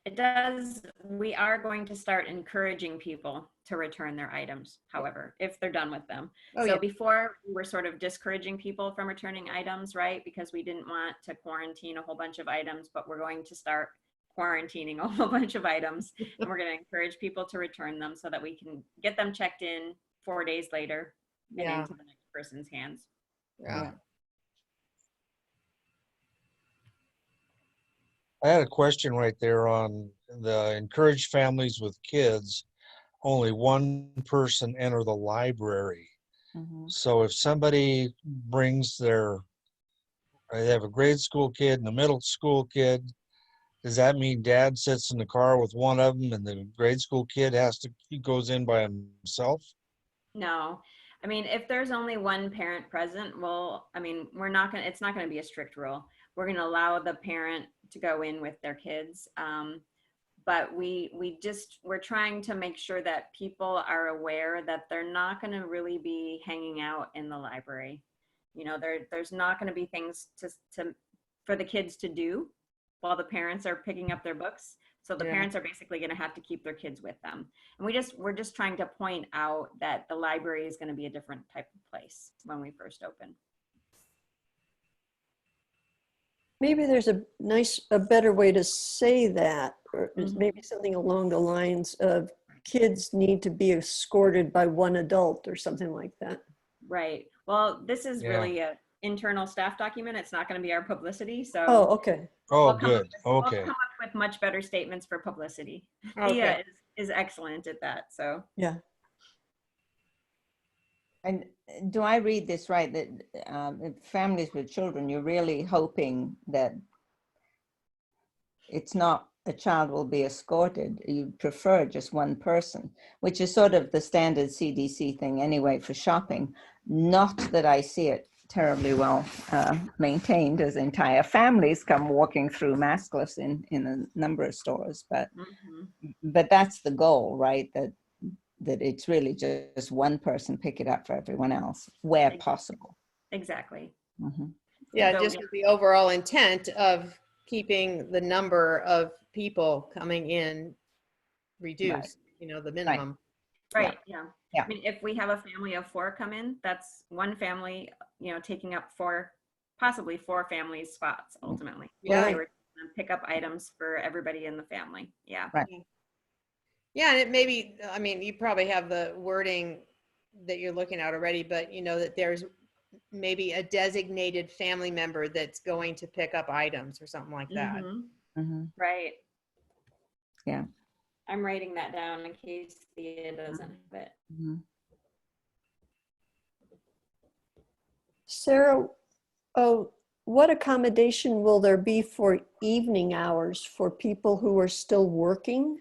[SPEAKER 1] It does. We are going to start encouraging people to return their items, however, if they're done with them. Before, we were sort of discouraging people from returning items, right? Because we didn't want to quarantine a whole bunch of items, but we're going to start quarantining a whole bunch of items, and we're going to encourage people to return them so that we can get them checked in 4 days later and into the next person's hands.
[SPEAKER 3] Yeah.
[SPEAKER 6] I had a question right there on the encourage families with kids, only one person enter the library. So if somebody brings they have a grade school kid and a middle school kid, does that mean dad sits in the car with one of them and the grade school kid he goes in by himself?
[SPEAKER 1] No. I mean, if there's only one parent present, well, I mean, it's not going to be a strict rule. We're going to allow the parent to go in with their kids. But we're trying to make sure that people are aware that they're not going to really be hanging out in the library. There's not going to be things for the kids to do while the parents are picking up their books. So the parents are basically going to have to keep their kids with them. And we're just trying to point out that the library is going to be a different type of place when we first open.
[SPEAKER 4] Maybe there's a better way to say that, or maybe something along the lines of kids need to be escorted by one adult or something like that.
[SPEAKER 1] Right. Well, this is really an internal staff document. It's not going to be our publicity. So.
[SPEAKER 4] Oh, okay.
[SPEAKER 6] Oh, good.
[SPEAKER 1] We'll
[SPEAKER 6] Okay.
[SPEAKER 1] come up with much better statements for publicity.
[SPEAKER 3] Okay.
[SPEAKER 1] Thea is excellent at that. So.
[SPEAKER 4] Yeah.
[SPEAKER 8] And do I read this right, that families with children, you're really hoping that it's not a child will be escorted? You prefer just one person, which is sort of the standard CDC thing anyway for shopping. Not that I see it terribly well maintained as entire families come walking through maskless in a number of stores, but that's the goal, right? That it's really just one person pick it up for everyone else where possible.
[SPEAKER 1] Exactly.
[SPEAKER 3] Yeah,
[SPEAKER 1] So,
[SPEAKER 3] just with the overall intent of keeping the number of people coming in reduced, the minimum.
[SPEAKER 1] Right, yeah.
[SPEAKER 8] Yeah.
[SPEAKER 1] I mean, if we have a family of 4 come in, that's one family, you know, taking up 4, possibly 4 families' spots ultimately.
[SPEAKER 3] Yeah.
[SPEAKER 1] They were gonna pick up items for everybody in the family. Yeah.
[SPEAKER 3] Yeah, and it may be, I mean, you probably have the wording that you're looking at already, but you know that there's maybe a designated family member that's going to pick up items or something like that.
[SPEAKER 1] Mhm.
[SPEAKER 8] Mhm.
[SPEAKER 1] Right.
[SPEAKER 8] Yeah.
[SPEAKER 1] I'm writing that down in case Thea doesn't have it.
[SPEAKER 8] Mhm.
[SPEAKER 4] Sarah, oh, what accommodation will there be for evening hours for people who are still working?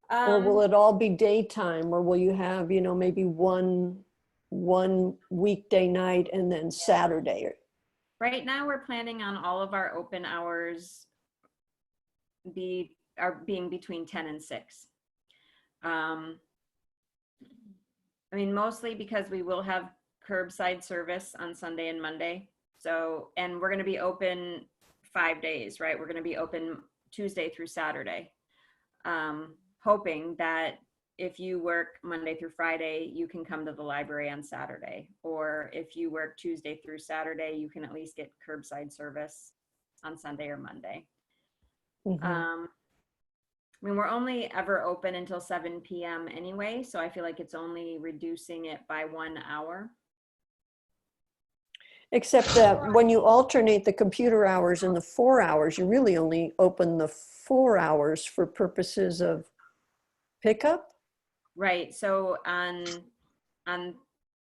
[SPEAKER 4] Or will it all be daytime, or will you have, you know, maybe one weekday night and then Saturday?
[SPEAKER 1] Right now, we're planning on all of our open hours being between 10 and 6. I mean, mostly because we will have curbside service on Sunday and Monday. So, and we're going to be open 5 days, right? We're going to be open Tuesday through Saturday. Hoping that if you work Monday through Friday, you can come to the library on Saturday. Or if you work Tuesday through Saturday, you can at least get curbside service on Sunday or Monday.
[SPEAKER 4] Mhm.
[SPEAKER 1] I mean, we're only ever open until 7 p.m. anyway, so I feel like it's only reducing it by 1 hour.
[SPEAKER 4] Except that when you alternate the computer hours and the 4 hours, you really only open the 4 hours for purposes of pickup?
[SPEAKER 1] Right, so on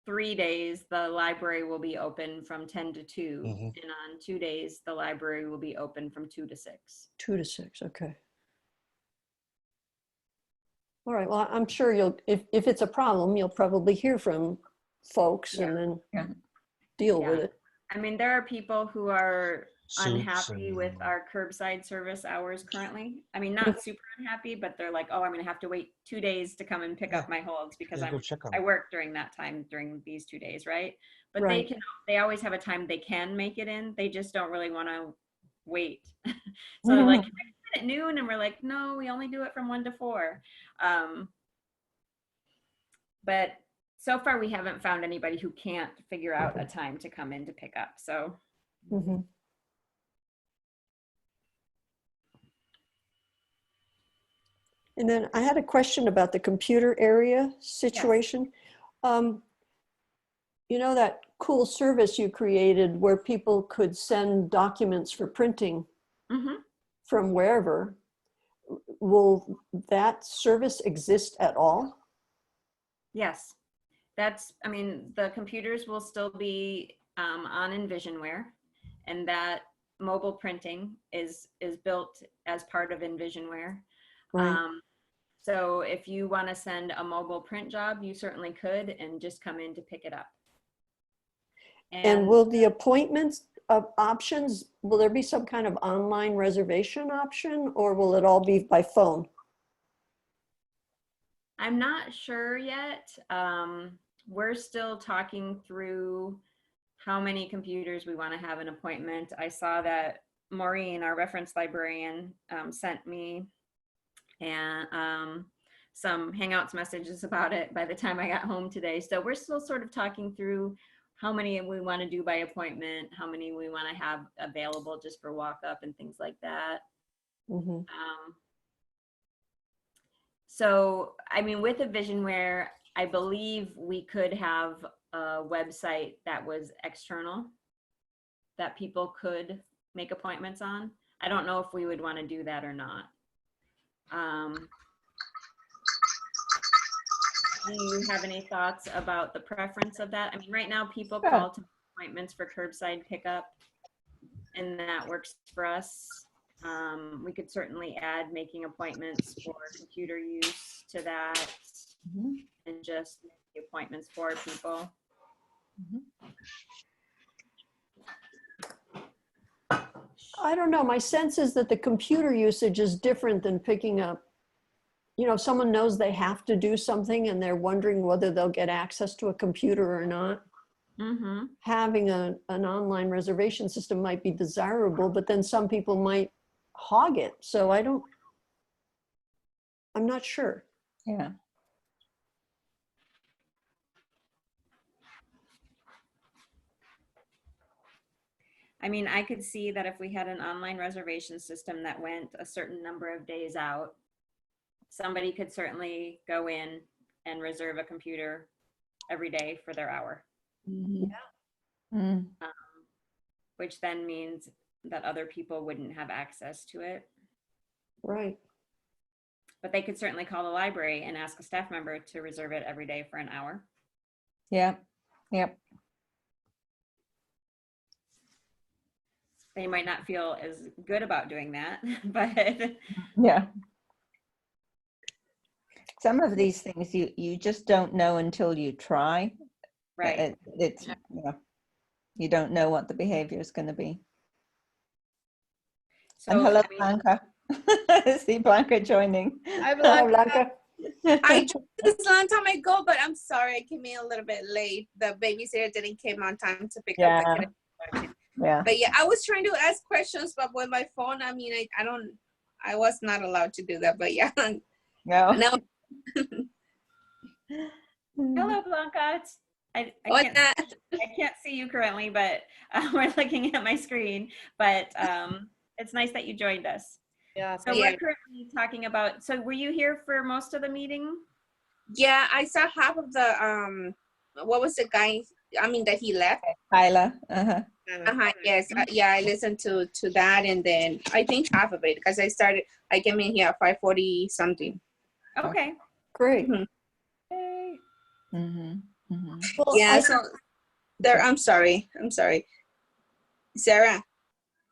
[SPEAKER 1] 3 days, the library will be open from 10 to 2,
[SPEAKER 6] Mhm.
[SPEAKER 1] and on 2 days, the library will be open from 2 to 6.
[SPEAKER 4] 2 to 6, okay. All right, well, I'm sure if it's a problem, you'll probably hear from folks and then
[SPEAKER 8] Yeah.
[SPEAKER 4] deal with
[SPEAKER 1] Yeah.
[SPEAKER 4] it.
[SPEAKER 1] I mean, there are people who are
[SPEAKER 6] Suits
[SPEAKER 1] unhappy with
[SPEAKER 6] and-
[SPEAKER 1] our curbside service hours currently. I mean, not super unhappy, but they're like, oh, I'm going to have to wait 2 days to come and pick up my holds because
[SPEAKER 6] Yeah, go check on
[SPEAKER 1] I
[SPEAKER 6] them.
[SPEAKER 1] work during that time during these 2 days, right? But
[SPEAKER 4] Right.
[SPEAKER 1] they always have a time they can make it in. They just don't really want to wait. So they're like, can I come in at noon? And we're like, no, we only do it from 1 to 4. But so far we haven't found anybody who can't figure out a time to come in to pick up. So
[SPEAKER 4] Mhm. And then I had a question about the computer area situation. You know that cool service you created where people could send documents for printing
[SPEAKER 1] mhm.
[SPEAKER 4] from wherever? Will that service exist at all?
[SPEAKER 1] Yes, I mean, the computers will still be on Envisionware, and that mobile printing is built as part of Envisionware.
[SPEAKER 4] Right.
[SPEAKER 1] So if you want to send a mobile print job, you certainly could and just come in to pick it up.
[SPEAKER 4] And will the appointments options, will there be some kind of online reservation option, or will it all be by phone?
[SPEAKER 1] I'm not sure yet. We're still talking through how many computers we want to have an appointment. I saw that Maureen, our reference librarian, sent me and some Hangouts messages about it by the time I got home today. So we're still sort of talking through how many we want to do by appointment, how many we want to have available just for walk up and things like that.
[SPEAKER 4] Mhm.
[SPEAKER 1] So, I mean, with a Visionware, I believe we could have a website that was external that people could make appointments on. I don't know if we would want to do that or not. Do you have any thoughts about the preference of that? I mean, right now people
[SPEAKER 2] Sure.
[SPEAKER 1] call to appointments for curbside pickup, and that works for us. We could certainly add making appointments for computer use to that, and just make the appointments for people.
[SPEAKER 4] I don't know. My sense is that the computer usage is different than picking up. You know, if someone knows they have to do something and they're wondering whether they'll get access to a computer or not.
[SPEAKER 1] Mm-hmm.
[SPEAKER 4] Having an online reservation system might be desirable, but then some people might hog it. So I'm not sure.
[SPEAKER 8] Yeah.
[SPEAKER 1] I mean, I could see that if we had an online reservation system that went a certain number of days out, somebody could certainly go in and reserve a computer every day for their hour,
[SPEAKER 2] Mhm.
[SPEAKER 8] Mm.
[SPEAKER 1] which then means that other people wouldn't have access to it.
[SPEAKER 4] Right.
[SPEAKER 1] But they could certainly call the library and ask a staff member to reserve it every day for an hour.
[SPEAKER 8] Yeah. Yep.
[SPEAKER 1] They might not feel as good about doing that, but
[SPEAKER 8] Yeah. Some of these things you just don't know until you try.
[SPEAKER 1] right.
[SPEAKER 8] It's you don't know what the behavior is going to be.
[SPEAKER 1] So,
[SPEAKER 8] And hello,
[SPEAKER 1] I mean,
[SPEAKER 8] Blanca. See Blanca joining.
[SPEAKER 3] Hi,
[SPEAKER 4] Hello,
[SPEAKER 3] Blanca.
[SPEAKER 4] Blanca.
[SPEAKER 9] I joined this long time ago, but I'm sorry I came in a little bit late. The babysitter didn't come on time to pick up
[SPEAKER 8] Yeah.
[SPEAKER 9] the kid.
[SPEAKER 8] Yeah.
[SPEAKER 9] But yeah, I was trying to ask questions, but with my phone, I mean, I was not allowed to do that. But yeah,
[SPEAKER 8] No.
[SPEAKER 9] no.
[SPEAKER 1] hello, Blanca. I can't see you currently, but we're looking at my screen. But it's nice that you joined us.
[SPEAKER 3] Yeah.
[SPEAKER 1] So
[SPEAKER 9] Yeah.
[SPEAKER 1] we're currently talking about. So were you here for most of the meeting?
[SPEAKER 9] Yeah, I saw half of the what was the guy? I mean, that he left.
[SPEAKER 8] Tyler. Uh-huh.
[SPEAKER 9] Yes, yeah, I listened to that, and then I think half of it because I came in here at 5:40 something.
[SPEAKER 1] Okay.
[SPEAKER 4] Great.
[SPEAKER 9] Mhm.
[SPEAKER 1] Yay.
[SPEAKER 8] Mm-hmm. Mm-hmm.
[SPEAKER 4] Well,
[SPEAKER 9] Yeah, so there. I'm sorry, Sarah.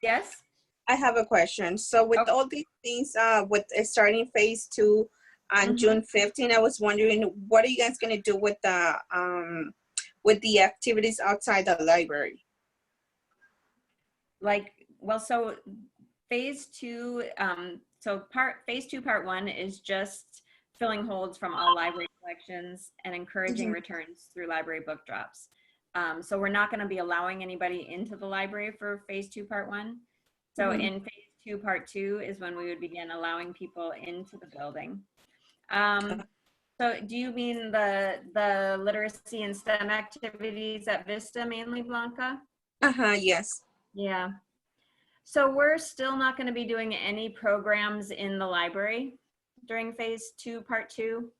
[SPEAKER 1] Yes.
[SPEAKER 9] I have a question. So with
[SPEAKER 1] Okay.
[SPEAKER 9] all these things, with starting phase 2 on
[SPEAKER 1] Mhm.
[SPEAKER 9] June 15, I was wondering, what are you guys gonna do with the activities outside the library?
[SPEAKER 1] So phase 2, phase 2 part 1 is just filling holds from all library collections and encouraging returns through library book drops. So we're not going to be allowing anybody into the library for phase 2 part 1. So in phase 2 part 2 is when we would begin allowing people into the building. So do you mean the literacy and STEM activities at Vista mainly, Blanca?
[SPEAKER 9] Yes.
[SPEAKER 1] Yeah. So we're still not going to be doing any programs in the library during phase 2 part 2.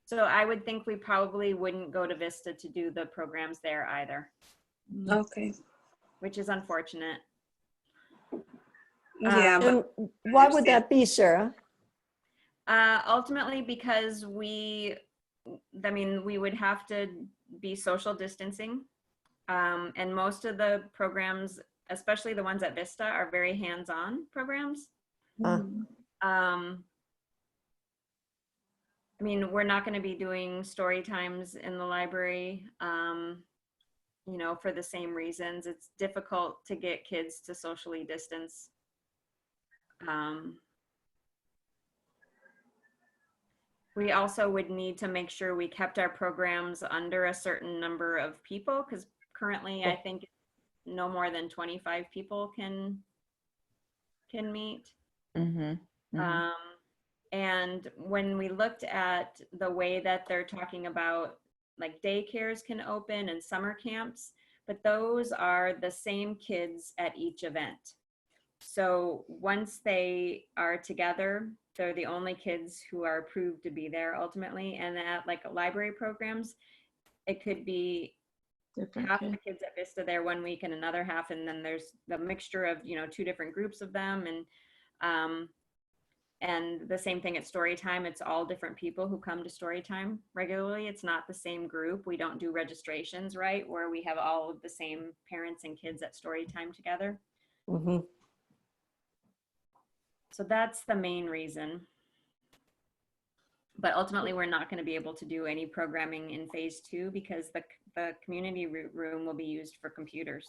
[SPEAKER 1] So I would think we probably wouldn't go to Vista to do the programs there either,
[SPEAKER 9] Okay.
[SPEAKER 1] which is unfortunate.
[SPEAKER 9] Yeah, but
[SPEAKER 4] And why would that be, Sarah?
[SPEAKER 1] Ultimately, because we would have to be social distancing. And most of the programs, especially the ones at Vista, are very hands-on programs. I mean, we're not going to be doing story times in the library, for the same reasons. It's difficult to get kids to socially distance. We also would need to make sure we kept our programs under a certain number of people, because currently I think no more than 25 people can meet.
[SPEAKER 8] Mm-hmm. Mm-hmm.
[SPEAKER 1] And when we looked at the way that they're talking about, like, daycares can open and summer camps, but those are the same kids at each event. So once they are together, they're the only kids who are approved to be there ultimately. And at like library programs, it could be
[SPEAKER 2] Different
[SPEAKER 1] half
[SPEAKER 2] kid.
[SPEAKER 1] the kids at Vista there one week and another half, and then there's the mixture of 2 different groups of them, and the same thing at story time. It's all different people who come to story time regularly. It's not the same group. We don't do registrations, right, where we have all of the same parents and kids at story time together.
[SPEAKER 4] Mm-hmm.
[SPEAKER 1] So that's the main reason. But ultimately, we're not going to be able to do any programming in phase 2 because the community room will be used for computers.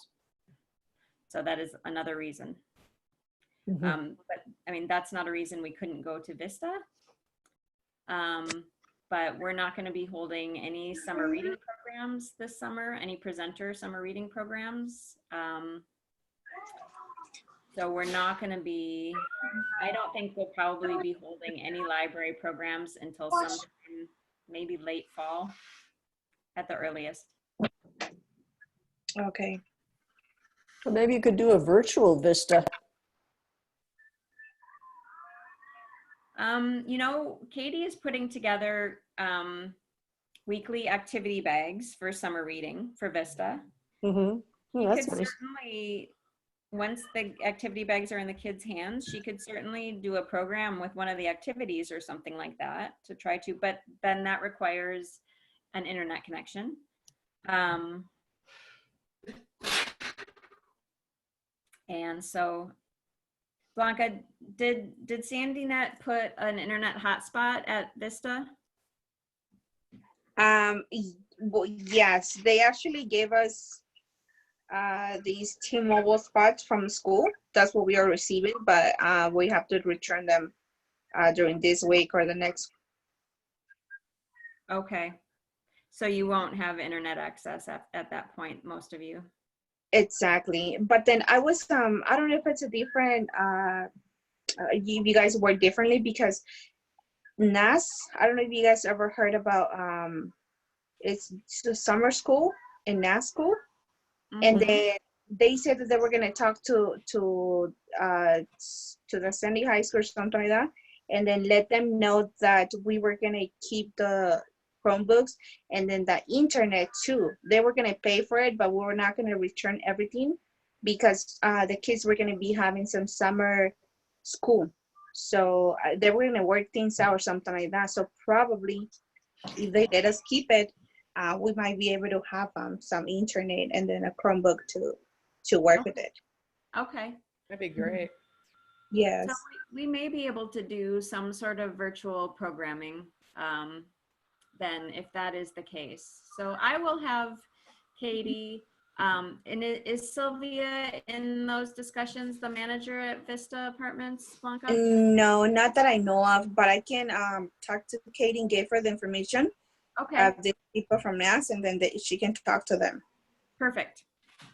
[SPEAKER 1] So that is another reason.
[SPEAKER 4] Mm-hmm.
[SPEAKER 1] But I mean, that's not a reason we couldn't go to Vista. But we're not going to be holding any summer reading programs this summer, any presenter summer reading programs. So we're not going to be, I don't think we'll probably be holding any library programs until sometime maybe late fall at the earliest.
[SPEAKER 9] Okay.
[SPEAKER 4] Well, maybe you could do a virtual Vista.
[SPEAKER 1] You know, Katie is putting together weekly activity bags for summer reading for Vista.
[SPEAKER 4] Mm-hmm.
[SPEAKER 1] She
[SPEAKER 4] Oh, that's
[SPEAKER 1] could
[SPEAKER 4] nice.
[SPEAKER 1] certainly, once the activity bags are in the kids' hands, she could certainly do a program with one of the activities or something like that to try to, but then that requires an internet connection. And so, Blanca, did SandyNet put an internet hotspot at Vista?
[SPEAKER 9] Well, yes, they actually gave us these T-Mobile spots from school. That's what we are receiving, but we have to return them during this week or the next.
[SPEAKER 1] Okay. So you won't have internet access at that point, most of you.
[SPEAKER 9] Exactly. But then I was, I don't know if it's a different, you guys work differently because NAS, I don't know if you guys ever heard about, it's the summer school in NAS school. And then they said that they were going to talk to the Sandy High School or something like that, and then let them know that we were going to keep the Chromebooks and then the internet too. They were going to pay for it, but we were not going to return everything because the kids were going to be having some summer school. So they were going to work things out or something like that. So probably if they let us keep it, we might be able to have some internet and then a Chromebook to work with it.
[SPEAKER 1] Okay.
[SPEAKER 3] That'd be great.
[SPEAKER 9] Yes.
[SPEAKER 1] So we may be able to do some sort of virtual programming then if that is the case. So I will have Katie, and is Sylvia in those discussions, the manager at Vista Apartments, Blanca?
[SPEAKER 9] No, not that I know of, but I can talk to Katie and give her the information
[SPEAKER 1] Okay,
[SPEAKER 9] of the people from NAS, and then she can talk to them.
[SPEAKER 1] perfect.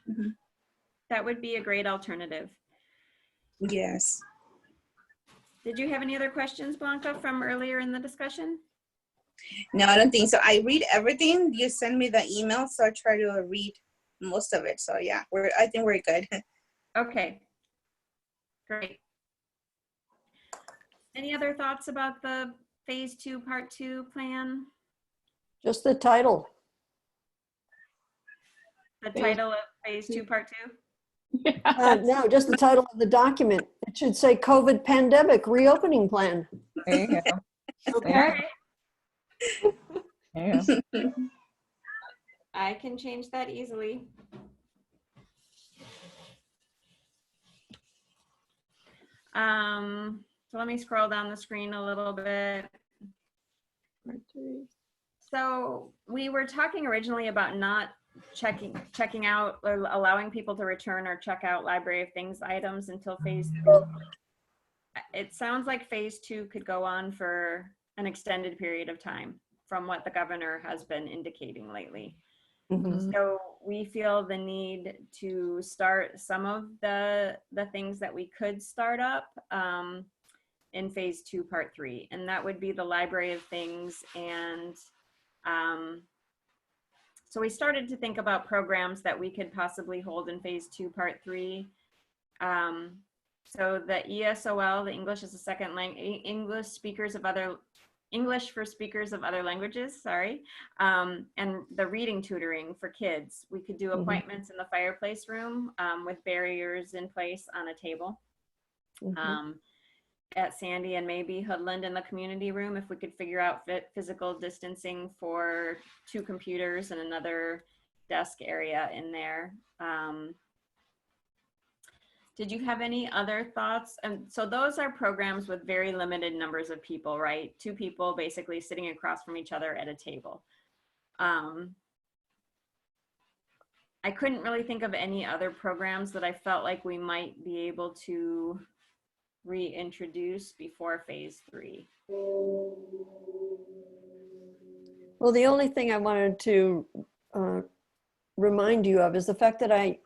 [SPEAKER 9] Mhm.
[SPEAKER 1] That would be a great alternative.
[SPEAKER 9] Yes.
[SPEAKER 1] Did you have any other questions, Blanca, from earlier in the discussion?
[SPEAKER 9] No, I don't think so. I read everything. You send me the email, so I try to read most of it. So yeah, I think we're good.
[SPEAKER 1] Okay, great. Any other thoughts about the phase 2, part 2 plan?
[SPEAKER 4] Just the title.
[SPEAKER 1] The title of phase 2, part 2?
[SPEAKER 4] No, just the title of the document. It should say COVID pandemic reopening plan.
[SPEAKER 8] There you go.
[SPEAKER 1] Okay.
[SPEAKER 8] Yeah. Yeah.
[SPEAKER 1] I can change that easily. So let me scroll down the screen a little bit. So we were talking originally about not checking out or allowing people to return or check out Library of Things items until phase 3. It sounds like phase 2 could go on for an extended period of time from what the governor has been indicating lately.
[SPEAKER 4] Mhm.
[SPEAKER 1] So we feel the need to start some of the things that we could start up in phase 2, part 3. And that would be the Library of Things. And so we started to think about programs that we could possibly hold in phase 2, part 3. So the ESOL, the English as a Second Language, English for speakers of other languages, sorry, and the reading tutoring for kids. We could do appointments in the fireplace room with barriers in place on a table at Sandy, and maybe Hoodland in the community room if we could figure out physical distancing for 2 computers and another desk area in there. Did you have any other thoughts? And so those are programs with very limited numbers of people, right? 2 people basically sitting across from each other at a table. I couldn't really think of any other programs that I felt like we might be able to reintroduce before phase 3.
[SPEAKER 4] Well, the only thing I wanted to remind you of is the fact that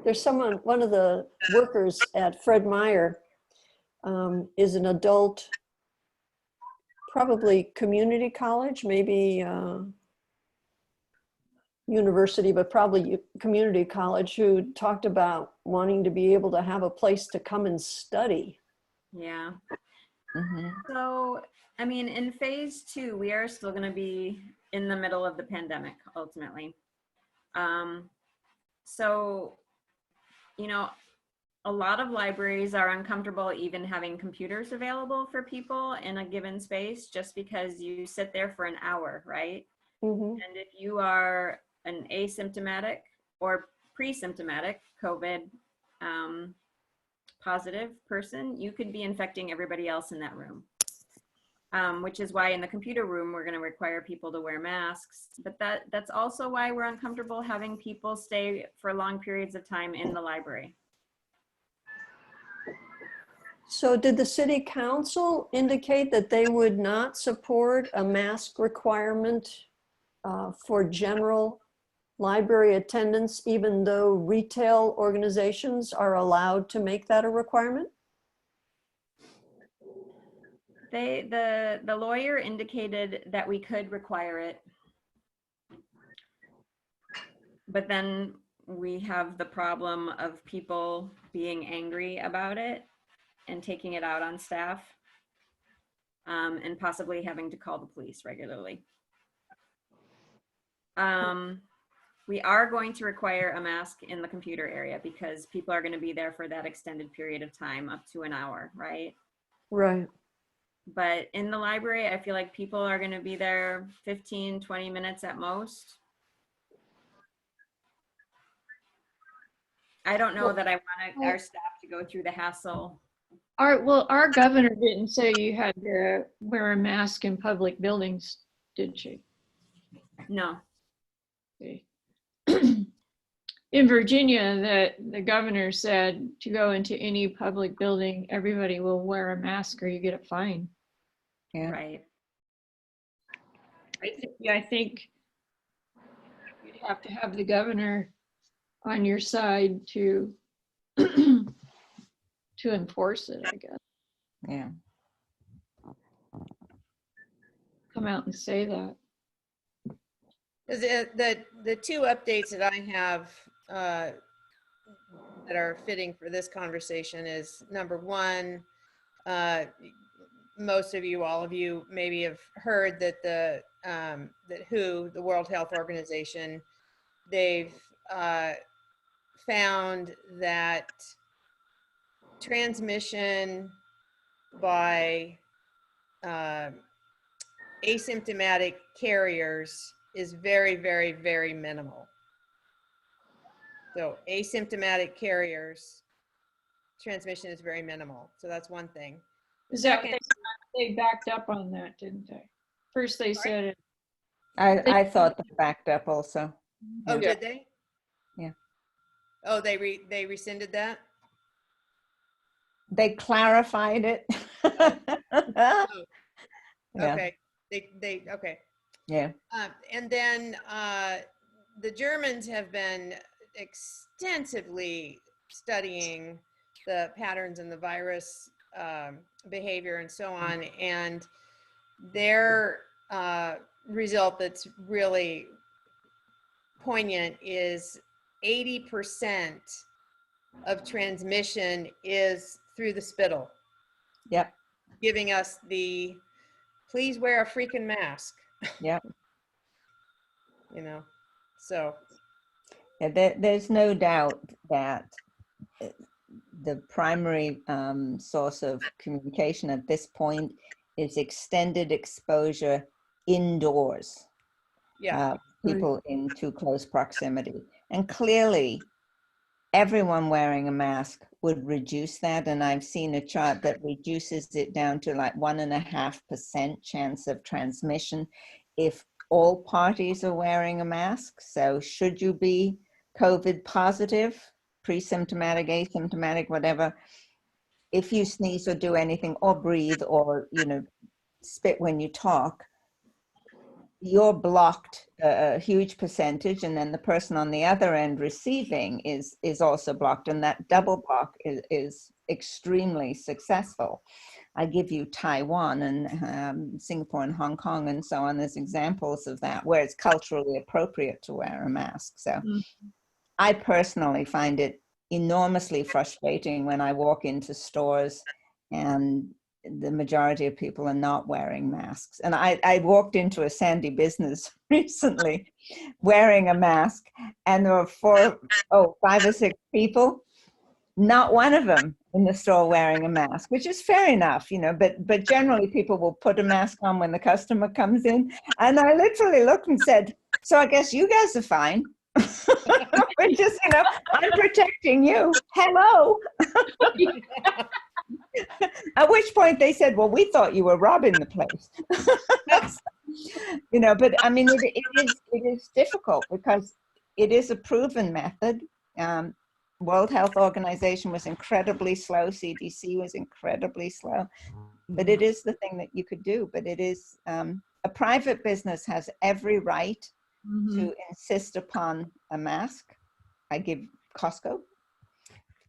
[SPEAKER 4] there's one of the workers at Fred Meyer is an adult probably community college, maybe university, but probably community college, who talked about wanting to be able to have a place to come and study.
[SPEAKER 1] Yeah.
[SPEAKER 8] Mm-hmm.
[SPEAKER 1] So, I mean, in phase 2, we are still going to be in the middle of the pandemic, ultimately. So, you know, a lot of libraries are uncomfortable even having computers available for people in a given space, just because you sit there for an hour, right?
[SPEAKER 4] Mhm.
[SPEAKER 1] And if you are an asymptomatic or pre-symptomatic COVID positive person, you could be infecting everybody else in that room. Which is why in the computer room, we're going to require people to wear masks. But that's also why we're uncomfortable having people stay for long periods of time in the library.
[SPEAKER 4] So did the city council indicate that they would not support a mask requirement for general library attendance, even though retail organizations are allowed to make that a requirement?
[SPEAKER 1] The lawyer indicated that we could require it, but then we have the problem of people being angry about it and taking it out on staff, and possibly having to call the police regularly. We are going to require a mask in the computer area because people are going to be there for that extended period of time, up to an hour, right?
[SPEAKER 4] Right.
[SPEAKER 1] But in the library, I feel like people are going to be there 15, 20 minutes at most. I don't know that I want our staff to go through the hassle.
[SPEAKER 2] Our governor didn't say you had to wear a mask in public buildings, did she?
[SPEAKER 1] No.
[SPEAKER 2] See. In Virginia, that the governor said to go into any public building, everybody will wear a mask or you get a fine.
[SPEAKER 8] Yeah.
[SPEAKER 1] Right.
[SPEAKER 2] I think you'd have to have the governor on your side to to enforce it, I guess.
[SPEAKER 8] Yeah.
[SPEAKER 2] Come out and say that.
[SPEAKER 3] The two updates that I have that are fitting for this conversation is, number one, most of you, all of you, maybe have heard that that WHO, the World Health Organization, they've found that transmission by asymptomatic carriers is very, very, very minimal. So asymptomatic carriers, transmission is very minimal. So that's one thing.
[SPEAKER 2] Is that they backed up on that, didn't they? First they said it.
[SPEAKER 8] I thought that backed up also.
[SPEAKER 3] Oh,
[SPEAKER 2] Yeah.
[SPEAKER 3] did they?
[SPEAKER 8] Yeah.
[SPEAKER 3] Oh, they rescinded that?
[SPEAKER 8] They clarified it.
[SPEAKER 3] Oh,
[SPEAKER 8] Yeah.
[SPEAKER 3] okay. They okay.
[SPEAKER 8] Yeah.
[SPEAKER 3] And then the Germans have been extensively studying the patterns in the virus behavior and so on. And their result that's really poignant is 80% of transmission is through the spittle.
[SPEAKER 8] Yep.
[SPEAKER 3] Giving us the, please wear a freaking mask.
[SPEAKER 8] Yep.
[SPEAKER 3] You know, so.
[SPEAKER 8] Yeah, there's no doubt that the primary source of communication at this point is extended exposure indoors.
[SPEAKER 3] Yeah.
[SPEAKER 8] People in too close proximity. And clearly, everyone wearing a mask would reduce that. And I've seen a chart that reduces it down to like 1.5% chance of transmission if all parties are wearing a mask. So should you be COVID positive, pre-symptomatic, asymptomatic, whatever, if you sneeze or do anything or breathe or, you know, spit when you talk, you're blocked a huge percentage, and then the person on the other end receiving is also blocked, and that double block is extremely successful. I give you Taiwan and Singapore and Hong Kong and so on as examples of that, where it's culturally appropriate to wear a mask. So I personally find it enormously frustrating when I walk into stores and the majority of people are not wearing masks. And I walked into a Sandy business recently wearing a mask, and there were 5 or 6 people, not one of them in the store wearing a mask, which is fair enough, you know, but generally people will put a mask on when the customer comes in. And I literally looked and said, so I guess you guys are fine. We're just, you know, I'm protecting you. Hello. At which point they said, well, we thought you were robbing the place. You know, but I mean, it is difficult because it is a proven method. World Health Organization was incredibly slow. CDC was incredibly slow, but it is the thing that you could do. But it is, a private business has every right to insist upon a mask. I give Costco.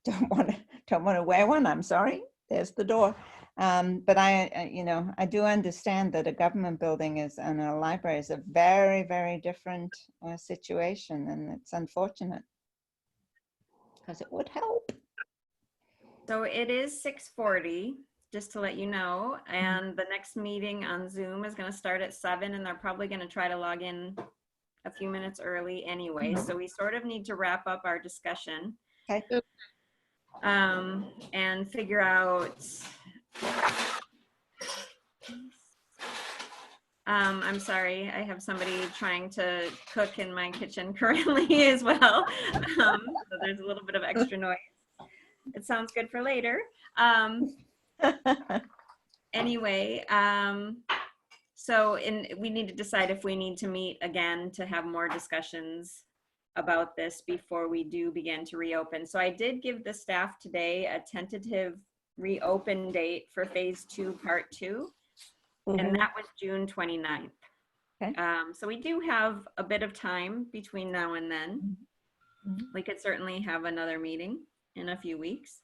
[SPEAKER 8] Don't want to wear one. I'm sorry. There's the door. But you know, I do understand that a government building and a library is a very, very different situation, and it's unfortunate because it would help.
[SPEAKER 1] So it is 6:40, just to let you know, and the next meeting on Zoom is going to start at 7, and they're probably going to try to log in a few minutes early anyway. So we sort of need to wrap up our discussion.
[SPEAKER 8] Okay.
[SPEAKER 1] And figure out, I'm sorry, I have somebody trying to cook in my kitchen currently as well. So there's a little bit of extra noise. It sounds good for later. Anyway, so we need to decide if we need to meet again to have more discussions about this before we do begin to reopen. So I did give the staff today a tentative reopen date for phase 2, part 2, and that was June 29th.
[SPEAKER 8] Okay.
[SPEAKER 1] So we do have a bit of time between now and then. We could certainly have another meeting in a few weeks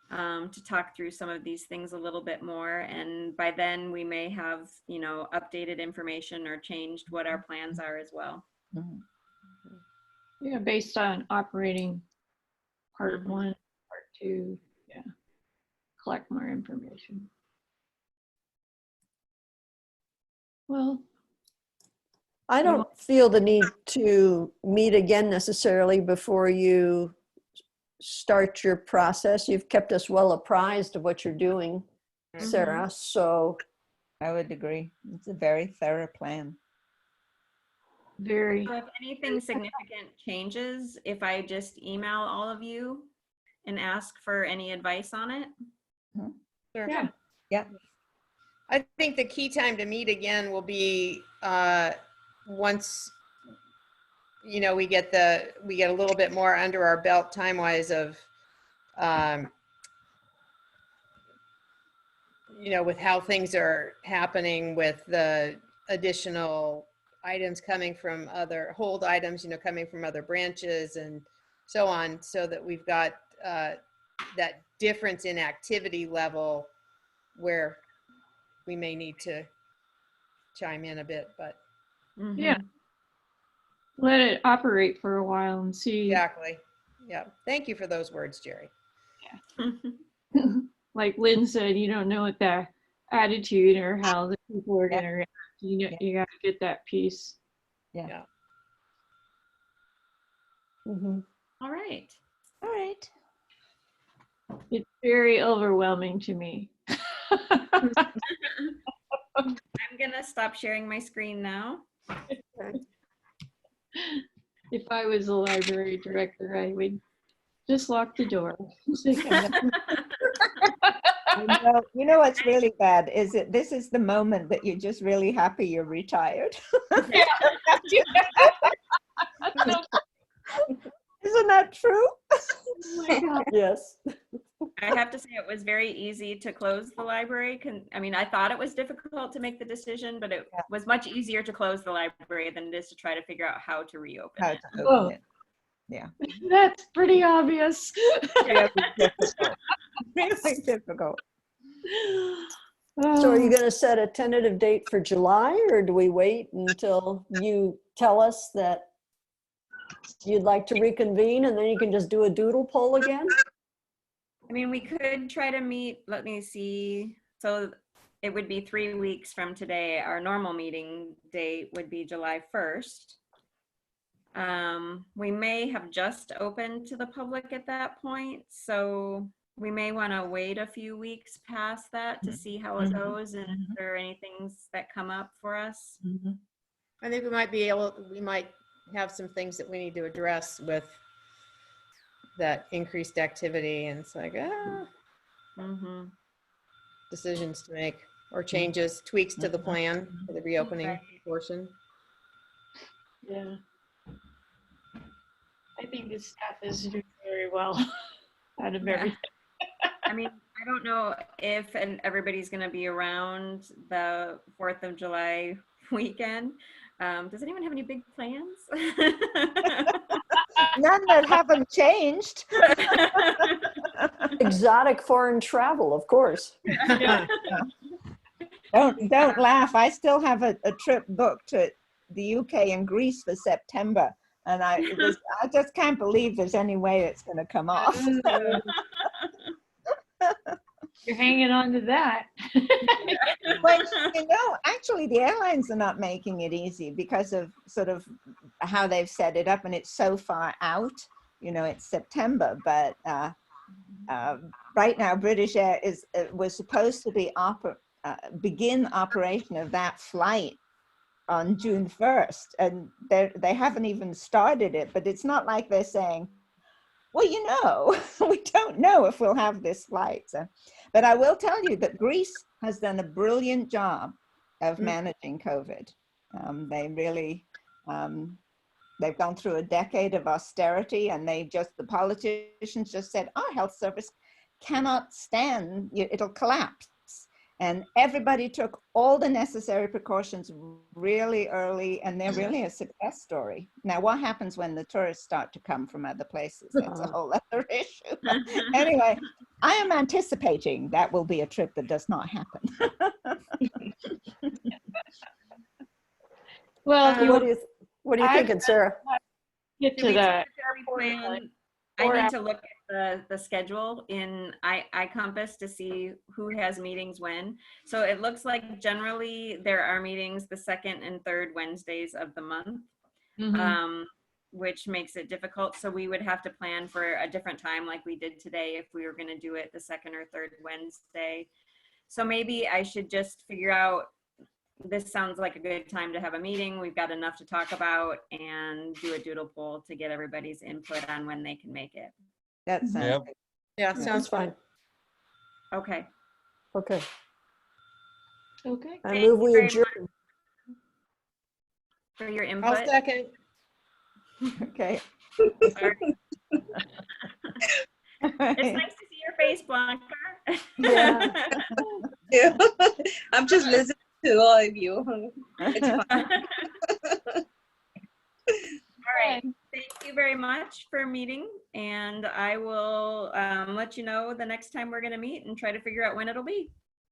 [SPEAKER 1] to talk through some of these things a little bit more. And by then we may have, you know, updated information or changed what our plans are as well.
[SPEAKER 2] Yeah, based on operating part 1, part 2, yeah, collect more information. Well,
[SPEAKER 4] I don't feel the need to meet again necessarily before you start your process. You've kept us well apprised of what you're doing, Sarah. So
[SPEAKER 8] I would agree. It's a very thorough plan.
[SPEAKER 2] very.
[SPEAKER 1] So if anything significant changes, if I just email all of you and ask for any advice on it?
[SPEAKER 3] Sure.
[SPEAKER 2] Yeah.
[SPEAKER 8] Yeah.
[SPEAKER 3] I think the key time to meet again will be once, you know, we get a little bit more under our belt time-wise of, you know, with how things are happening with the additional items coming from hold items, you know, coming from other branches and so on, so that we've got that difference in activity level where we may need to chime in a bit, but.
[SPEAKER 2] Yeah. Let it operate for a while and see.
[SPEAKER 3] Exactly. Yeah. Thank you for those words, Jerry.
[SPEAKER 2] Like Lynn said, you don't know what the attitude or how the people are going to react. You got to get that piece.
[SPEAKER 8] Yeah.
[SPEAKER 1] All right.
[SPEAKER 8] All right.
[SPEAKER 2] It's very overwhelming to me.
[SPEAKER 1] I'm gonna stop sharing my screen now.
[SPEAKER 2] If I was a library director, I would just lock the door.
[SPEAKER 8] You know what's really bad is that this is the moment that you're just really happy you're retired. Isn't that true?
[SPEAKER 2] Oh my God.
[SPEAKER 4] yes.
[SPEAKER 1] I have to say it was very easy to close the library. I mean, I thought it was difficult to make the decision, but it was much easier to close the library than it is to try to figure out how to reopen it.
[SPEAKER 8] It. Yeah.
[SPEAKER 2] That's pretty obvious.
[SPEAKER 8] Really difficult. Really difficult.
[SPEAKER 4] So are you going to set a tentative date for July, or do we wait until you tell us that you'd like to reconvene and then you can just do a doodle poll again?
[SPEAKER 1] I mean, we could try to meet, let me see. So it would be 3 weeks from today. Our normal meeting date would be July 1st. We may have just opened to the public at that point, so we may want to wait a few weeks past that to see how it goes and if there are any things that come up for us.
[SPEAKER 3] I think we might have some things that we need to address with that increased activity, and it's like, decisions to make or changes, tweaks to the plan for the reopening
[SPEAKER 1] Right.
[SPEAKER 3] portion.
[SPEAKER 2] Yeah. I think the staff is doing very well out of everything.
[SPEAKER 1] I mean, I don't know if everybody's going to be around the 4th of July weekend. Does anyone have any big plans?
[SPEAKER 8] None that haven't changed.
[SPEAKER 4] Exotic foreign travel, of course.
[SPEAKER 8] Don't laugh. I still have a trip booked to the UK and Greece for September. And I just can't believe there's any way it's going to come off.
[SPEAKER 2] You're hanging on to that.
[SPEAKER 8] Well, actually the airlines are not making it easy because of sort of how they've set it up, and it's so far out, it's September, but right now British Air was supposed to be begin operation of that flight on June 1st, and they haven't even started it, but it's not like they're saying, well, we don't know if we'll have this flight. So, but I will tell you that Greece has done a brilliant job of managing COVID. They really, they've gone through a decade of austerity, and the politicians just said, our health service cannot stand, it'll collapse. And everybody took all the necessary precautions really early, and they're really a success story. Now, what happens when the tourists start to come from other places? That's a whole other issue. Anyway, I am anticipating that will be a trip that does not happen.
[SPEAKER 2] Well,
[SPEAKER 4] What are you thinking, Sarah?
[SPEAKER 2] get to that.
[SPEAKER 1] I need to look at the schedule in iCompass to see who has meetings when. So it looks like generally there are meetings the 2nd and 3rd Wednesdays of the month, which makes it difficult. So we would have to plan for a different time like we did today if we were going to do it the 2nd or 3rd Wednesday. So maybe I should just figure out, this sounds like a good time to have a meeting. We've got enough to talk about, and do a doodle poll to get everybody's input on when they can make it.
[SPEAKER 8] That sounds
[SPEAKER 6] Yep.
[SPEAKER 8] good.
[SPEAKER 3] Yeah,
[SPEAKER 4] Sounds
[SPEAKER 3] sounds
[SPEAKER 4] fine.
[SPEAKER 1] Okay.
[SPEAKER 4] Okay.
[SPEAKER 2] Okay.
[SPEAKER 4] I
[SPEAKER 1] Thank
[SPEAKER 4] move
[SPEAKER 1] you
[SPEAKER 4] we
[SPEAKER 1] very
[SPEAKER 4] adjourn.
[SPEAKER 1] much for your
[SPEAKER 3] I'll
[SPEAKER 1] input.
[SPEAKER 3] second.
[SPEAKER 8] Okay.
[SPEAKER 1] It's nice to see your face, Blanca.
[SPEAKER 4] Yeah.
[SPEAKER 9] Yeah. I'm just listening to all of you. It's fun.
[SPEAKER 1] All right. Thank you very much for meeting, and I will let you know the next time we're going to meet and try to figure out when it'll be.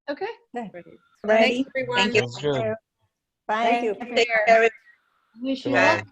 [SPEAKER 2] Okay.
[SPEAKER 9] Ready?
[SPEAKER 3] Thanks, everyone.
[SPEAKER 6] Sounds good.
[SPEAKER 8] Bye.
[SPEAKER 4] Thank you.
[SPEAKER 9] Take care.
[SPEAKER 2] Wish you
[SPEAKER 6] Goodbye.
[SPEAKER 2] luck.